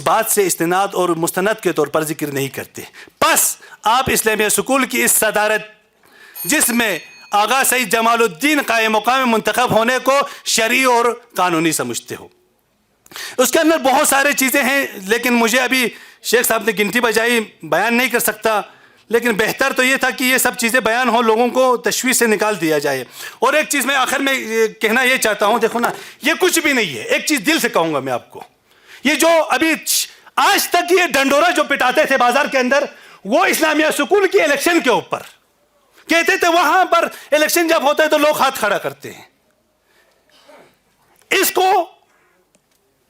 Speaker 6: बात से इस्तिनाद और मुस्तनद के तौर पर जिक्र नहीं करते। बस आप इस्लामिया स्कूल की इस सदारत जिसमें आगा सईद जमालुद्दीन कायम मुकाम मुंतखब होने को शरई और कानूनी समझते हो। उसके अंदर बहुत सारे चीज़ें हैं, लेकिन मुझे अभी शेख साहब ने गिनती बजाई, बयान नहीं कर सकता, लेकिन बेहतर तो ये था कि ये सब चीज़ें बयान हो, लोगों को तशवीश से निकाल दिया जाए। और एक चीज़ मैं आखिर में कहना ये चाहता हूँ, देखो ना, ये कुछ भी नहीं है, एक चीज़ दिल से कहूँगा मैं आपको, ये जो अभी आज तक ये डंडोरा जो पिटाते थे बाजार के अंदर, वो इस्लामिया स्कूल की इलेक्शन के ऊपर कहते थे, वहां पर इलेक्शन जब होता है तो लोग हाथ खड़ा करते हैं, इसको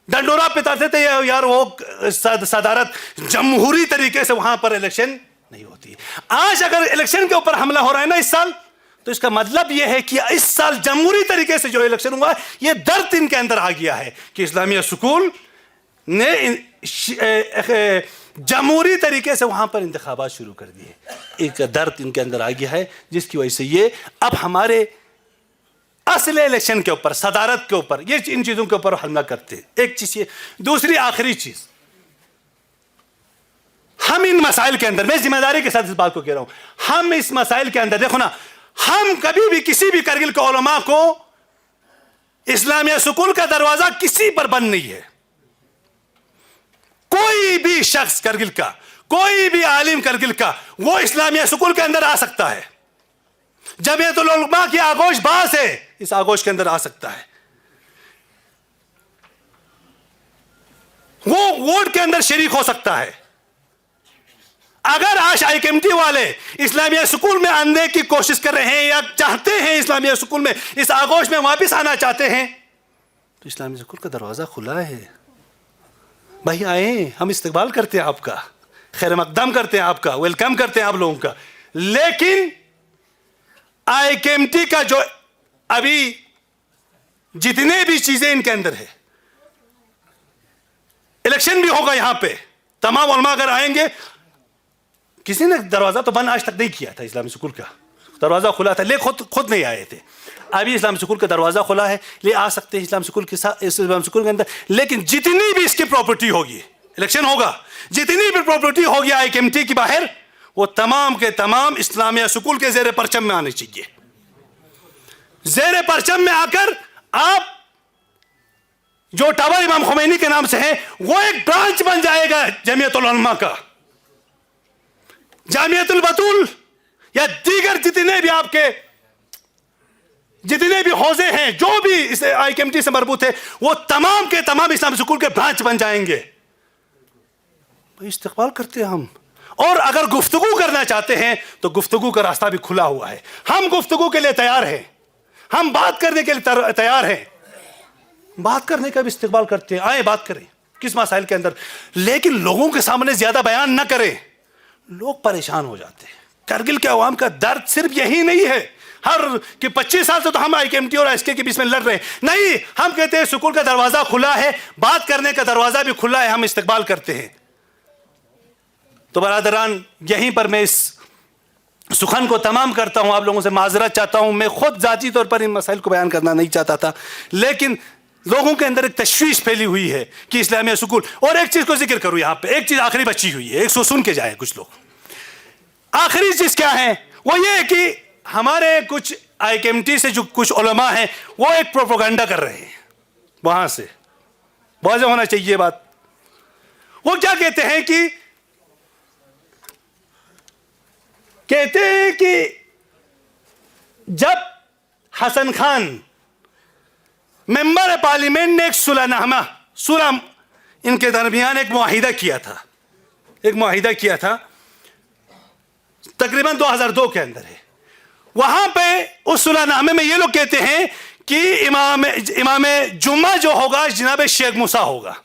Speaker 6: डंडोरा पिटाते थे यार वो सदारत जमहूरी तरीके से वहां पर इलेक्शन नहीं होती। आज अगर इलेक्शन के ऊपर हमला हो रहा है ना इस साल, तो इसका मतलब यह है कि इस साल जमहूरी तरीके से जो इलेक्शन हुआ, यह दर्द इनके अंदर आ गया है कि इस्लामिया स्कूल ने जमहूरी तरीके से वहां पर इंतखाबात शुरू कर दिए। एक दर्द इनके अंदर आ गया है जिसकी वजह से ये अब हमारे असल इलेक्शन के ऊपर, सदारत के ऊपर, ये इन चीजों के ऊपर हमला करते हैं। एक चीज ये। दूसरी आखिरी चीज, हम इन मसाइल के अंदर, मैं जिम्मेदारी के साथ इस बात को कह रहा हूं, हम इस मसाइल के अंदर देखो ना, हम कभी भी किसी भी करगिल के उलमा को इस्लामिया स्कूल का दरवाजा किसी पर बंद नहीं है। कोई भी शख्स करगिल का, कोई भी आलिम करगिल का, वो इस्लामिया स्कूल के अंदर आ सकता है। जमीयतुल उलमा की आगोश बास है, इस आगोश के अंदर आ सकता है। वो वोट के अंदर शरीक हो सकता है। अगर आज IKMT वाले इस्लामिया स्कूल में आने की कोशिश कर रहे हैं या चाहते हैं इस्लामिया स्कूल में इस आगोश में वापस आना चाहते हैं, तो इस्लामिया स्कूल का दरवाजा खुला है भाई, आए, हम इस्तकबाल करते हैं आपका, खैर मकदम करते हैं आपका, वेलकम करते हैं आप लोगों का। लेकिन IKMT का जो अभी जितने भी चीजें इनके अंदर है, इलेक्शन भी होगा यहां पे, तमाम उलमा अगर आएंगे, किसी ने दरवाजा तो बंद आज तक नहीं किया था, इस्लामी स्कूल का दरवाजा खुला था, लेकिन खुद नहीं आए थे। अभी इस्लाम स्कूल का दरवाजा खुला है, ले आ सकते हैं इस्लाम स्कूल के साथ, इस्लाम स्कूल के अंदर। लेकिन जितनी भी इसकी प्रॉपर्टी होगी, इलेक्शन होगा, जितनी भी प्रॉपर्टी होगी IKMT की बाहर, वो तमाम के तमाम इस्लामिया स्कूल के जेर परचम में आने चाहिए। जेर परचम में आकर आप जो टावर इमाम खुमैनी के नाम से है, वो एक ब्रांच बन जाएगा जमीयतुल उलमा का। जामियतुल बतूल या दीगर जितने भी आपके जितने भी हौजे हैं, जो भी इस IKMT से मरबूत है, वो तमाम के तमाम इस्लाम स्कूल के ब्रांच बन जाएंगे। इस्तकबाल करते हैं हम। और अगर गुफ्तगू करना चाहते हैं तो गुफ्तगू का रास्ता भी खुला हुआ है। हम गुफ्तगू के लिए तैयार हैं, हम बात करने के लिए तैयार हैं, बात करने का भी इस्तकबाल करते हैं। आए बात करें किस मसाइल के अंदर, लेकिन लोगों के सामने ज्यादा बयान ना करें, लोग परेशान हो जाते हैं। करगिल के अवाम का दर्द सिर्फ यही नहीं है, हर कि 25 साल से तो हम IKMT और SK के बीच में लड़ रहे हैं। नहीं, हम कहते हैं स्कूल का दरवाजा खुला है, बात करने का दरवाजा भी खुला है, हम इस्तकबाल करते हैं। तो बरादरान, यहीं पर मैं इस सुखन को तमाम करता हूं, आप लोगों से माजरत चाहता हूं। मैं खुद जाती तौर पर इन मसाइल को बयान करना नहीं चाहता था, लेकिन लोगों के अंदर एक तशवीश फैली हुई है कि इस्लामिया स्कूल। और एक चीज को जिक्र करूं यहां पे, एक चीज आखिरी बची हुई है, एक सो सुन के जाए कुछ लोग। आखिरी चीज क्या है? वो ये है कि हमारे कुछ IKMT से जो कुछ उलमा हैं, वो एक प्रोपेगेंडा कर रहे हैं, वहां से वाज़ेह होना चाहिए बात। वो क्या कहते हैं कि जब हसन खान मेंबर पार्लियामेंट ने एक सुलह इनके दरमियान एक मुआहिदा किया था, तकरीबन 2002 के अंदर है। वहां पे उस सुलहनामे में ये लोग कहते हैं कि इमाम जुम्मा जो होगा जनाब शेख मूसा होगा।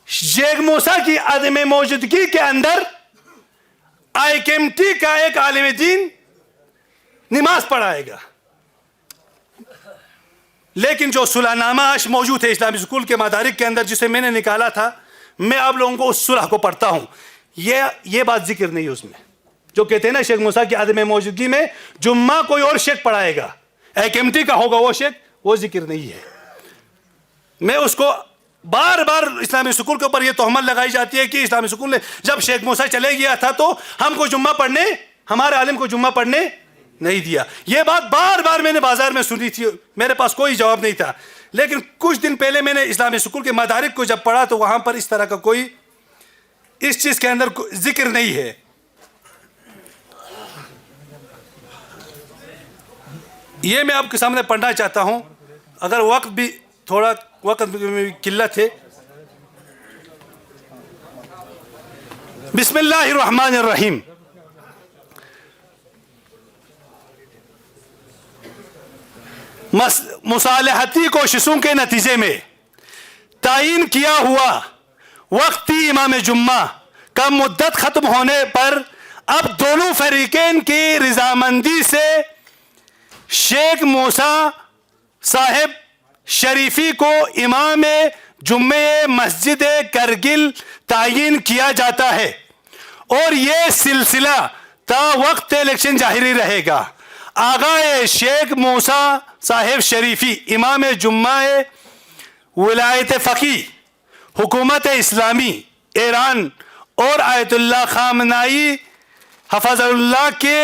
Speaker 6: शेख मूसा की अदम मौजूदगी के अंदर IKMT का एक आलिम दीन नमाज पढ़ाएगा। लेकिन जो सुलहनामा आज मौजूद है इस्लामी स्कूल के मदारिक के अंदर, जिसे मैंने निकाला था, मैं आप लोगों को उस सुलह को पढ़ता हूं। ये बात जिक्र नहीं है उसमें। जो कहते हैं ना शेख मूसा की आदम मौजूदगी में जुम्मा कोई और शेख पढ़ाएगा, IKMT का होगा वो शेख, वो जिक्र नहीं है। मैं उसको बार बार इस्लामी स्कूल के ऊपर ये तोहमत लगाई जाती है कि इस्लामी स्कूल ने जब शेख मूसा चले गया था तो हमको जुम्मा पढ़ने, हमारे आलिम को जुम्मा पढ़ने नहीं दिया। ये बात बार बार मैंने बाजार में सुनी थी, मेरे पास कोई जवाब नहीं था। लेकिन कुछ दिन पहले मैंने इस्लामी स्कूल के मदारिक को जब पढ़ा तो वहां पर इस तरह का कोई इस चीज के अंदर जिक्र नहीं है। ये मैं आपके सामने पढ़ना चाहता हूं, अगर वक्त भी थोड़ा में किल्लत है। बिस्मिल्लाहिर्रहमानिर्रहीम। मुसालहती कोशिशों के नतीजे में तायीन किया हुआ वक्ती इमाम जुम्मा का मुद्दत खत्म होने पर अब दोनों फरीकैन की रजामंदी से शेख मूसा साहिब शरीफी को इमाम जुम्मे मस्जिद करगिल तायीन किया जाता है और ये सिलसिला ता वक्त इलेक्शन जारी रहेगा। आगाए शेख मूसा साहिब शरीफी इमाम जुम्मा विलायत फ़की हुकूमत इस्लामी ईरान और आयतुल्लाह खामनाई हफ़ज़हुल्लाह के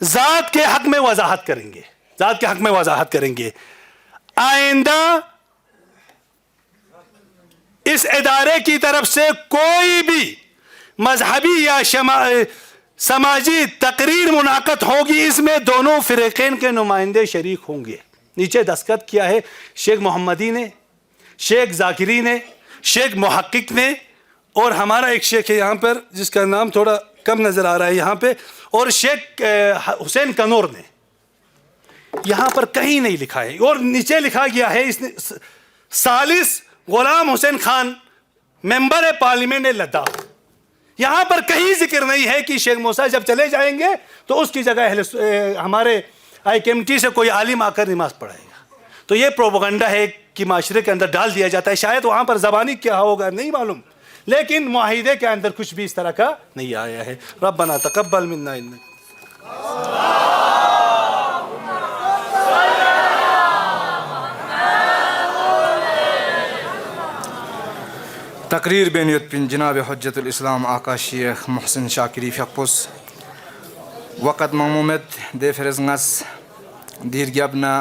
Speaker 6: ज़ात के हक़ में वज़ाहत करेंगे। आइंदा इस इदारे की तरफ से कोई भी मजहबी या समाजी तकरीर मुनाक़द होगी, इसमें दोनों फ़िरक़ैन के नुमाइंदे शरीक होंगे। नीचे दस्तखत किया है शेख मोहम्मदी ने, शेख जाकिरी ने, शेख मुहक्किक ने, और हमारा एक शेख है यहाँ पर जिसका नाम थोड़ा कम नज़र आ रहा है यहाँ पे, और शेख हुसैन कनौर ने। यहाँ पर कहीं नहीं लिखा है, और नीचे लिखा गया है इसने सालिस गुलाम हुसैन खान मेंबर पार्लियामेंट लद्दाख। यहाँ पर कहीं जिक्र नहीं है कि शेख मूसा जब चले जाएंगे तो उसकी जगह हमारे IKMT से कोई आलिम आकर नमाज पढ़ाएगा। तो ये प्रोपेगेंडा है कि माशरे के अंदर डाल दिया जाता है। शायद वहाँ पर ज़बानी क्या होगा नहीं मालूम, लेकिन मुआहिदे के अंदर कुछ भी इस तरह का नहीं आया है। रब्बना तक़ब्बल मिन्ना इन्नक
Speaker 1: तकरीर बेनियत पिन जनाब हज्जतुल इस्लाम आका शेख मोहसिन शाकिरी फ़क़पुस वक़्त ममूमत दे फ़िरज़ंगस दीर गियबना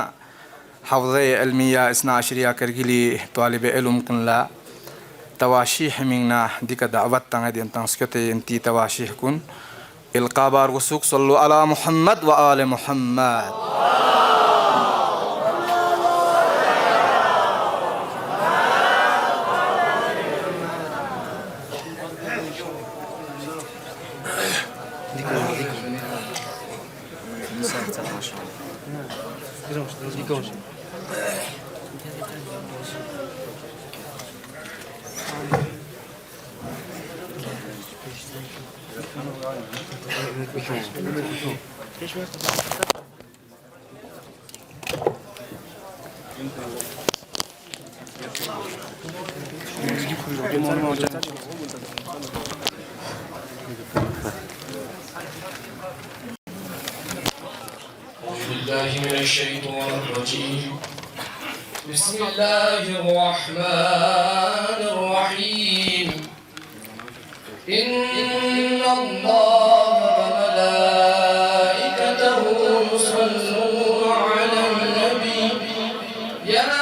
Speaker 1: हफ़ज़े इल्मिया इसना अशरिया करगिली तालिब इल्म कुनला तवाशीह मिंगना दिका दावत तंग दिन तंस्कते इंती तवाशीह कुन इल्क़ाबार वसुक सल्लु अला मुहम्मद व आले मुहम्मद।
Speaker 7: بالله من الشيطان الرجيم بسم الله الرحمن الرحيم إن الله وملائكته يصلون على النبي يا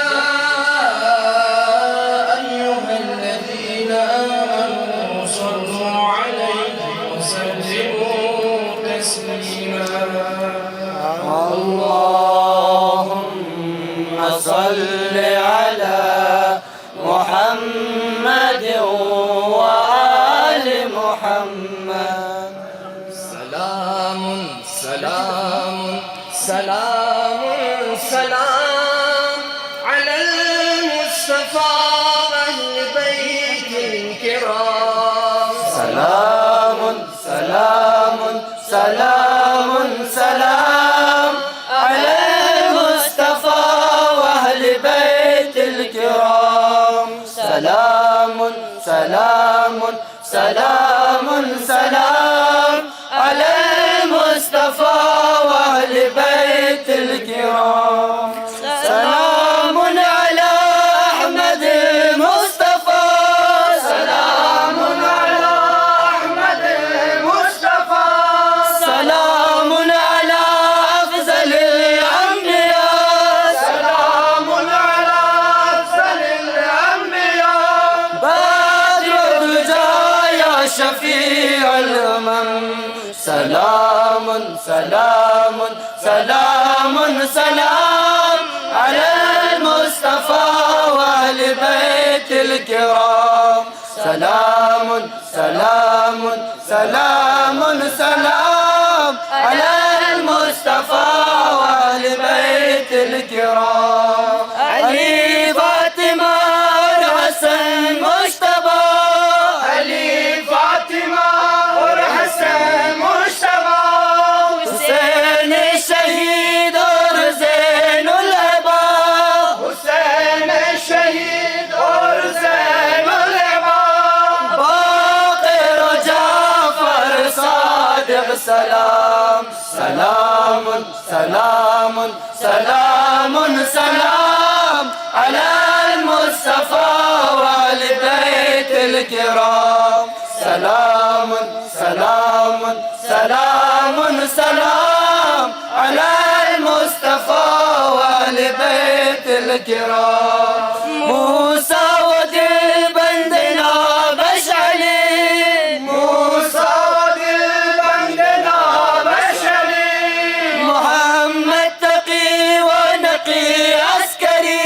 Speaker 7: أيها الذين آمنوا صلوا عليه وسلموا تسليما
Speaker 4: اللهم صل على محمد وآل محمد.
Speaker 7: سلام سلام سلام سلام على المصطفى وأهل بيت الكرام.
Speaker 4: سلام سلام سلام سلام على المصطفى وأهل بيت الكرام. سلام سلام سلام سلام على المصطفى وأهل بيت الكرام. سلام على أحمد المصطفى. سلام على أحمد المصطفى. سلام على أفضل الأنبياء. سلام على أفضل الأنبياء. بدر الدجى يا شفيع الأمم. سلام سلام سلام سلام على المصطفى وأهل بيت الكرام. سلام سلام سلام سلام على المصطفى وأهل بيت الكرام. علي فاطمة والحسن مجتبى. علي فاطمة والحسن مجتبى. حسين الشهيد اور زين العباد. حسين الشهيد اور زين العباد. باقر جعفر صادق. سلام سلام سلام سلام سلام على المصطفى وآل بيت الكرام. سلام سلام سلام سلام على المصطفى وآل بيت الكرام. موسى ودل بندنا بشعلي. موسى ودل بندنا بشعلي. محمد تقي ونقي عسكري.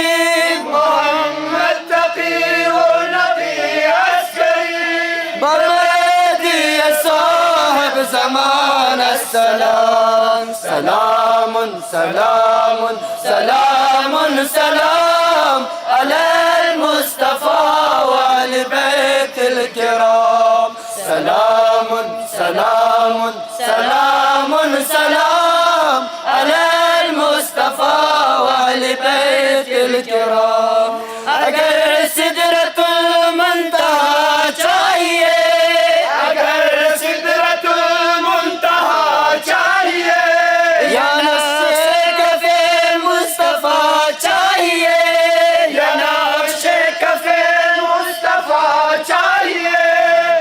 Speaker 4: محمد تقي ونقي عسكري. بمدي يا صاحب زمان السلام. سلام سلام سلام سلام على المصطفى وآل بيت الكرام. سلام سلام سلام سلام على المصطفى وآل بيت الكرام. اگر سدرة المنتهى چاہیے. اگر سدرة المنتهى چاہیے. یا نقش کف مصطفیٰ چاہیے. یا نقش کف مصطفیٰ چاہیے.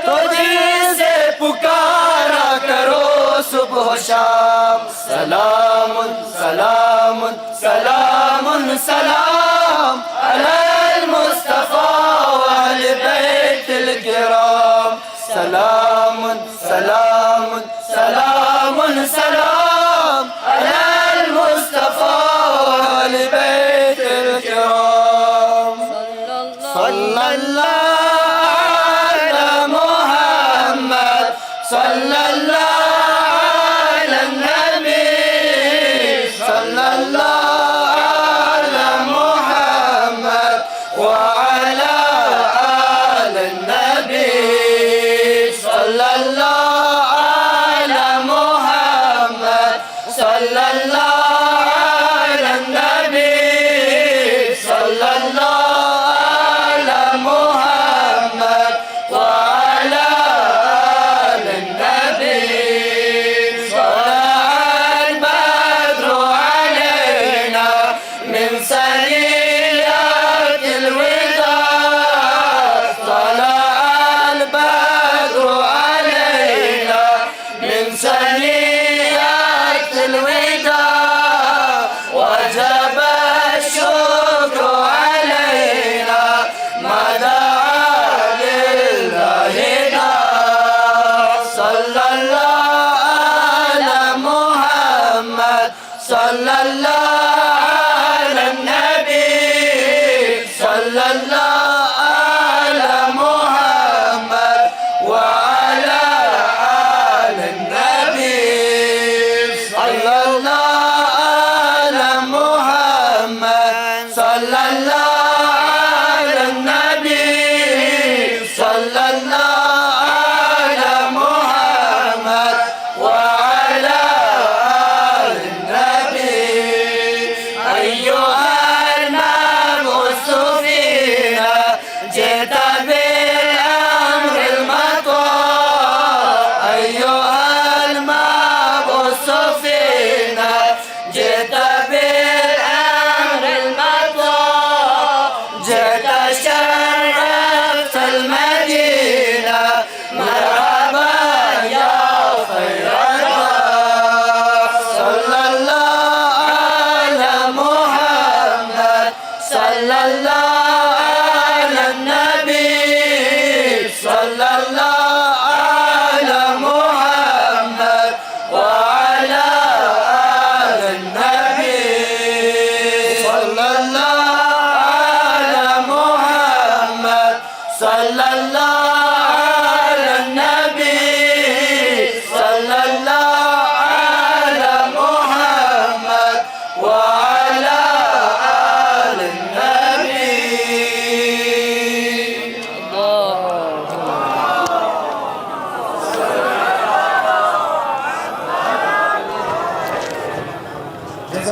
Speaker 4: تو دل سے پکارا کرو صبح و شام. سلام سلام سلام سلام على المصطفى وأهل بيت الكرام. سلام سلام سلام سلام على المصطفى وأهل بيت الكرام. صلى الله على محمد. صلى الله على النبي. صلى الله على محمد وعلى آل النبي. صلى الله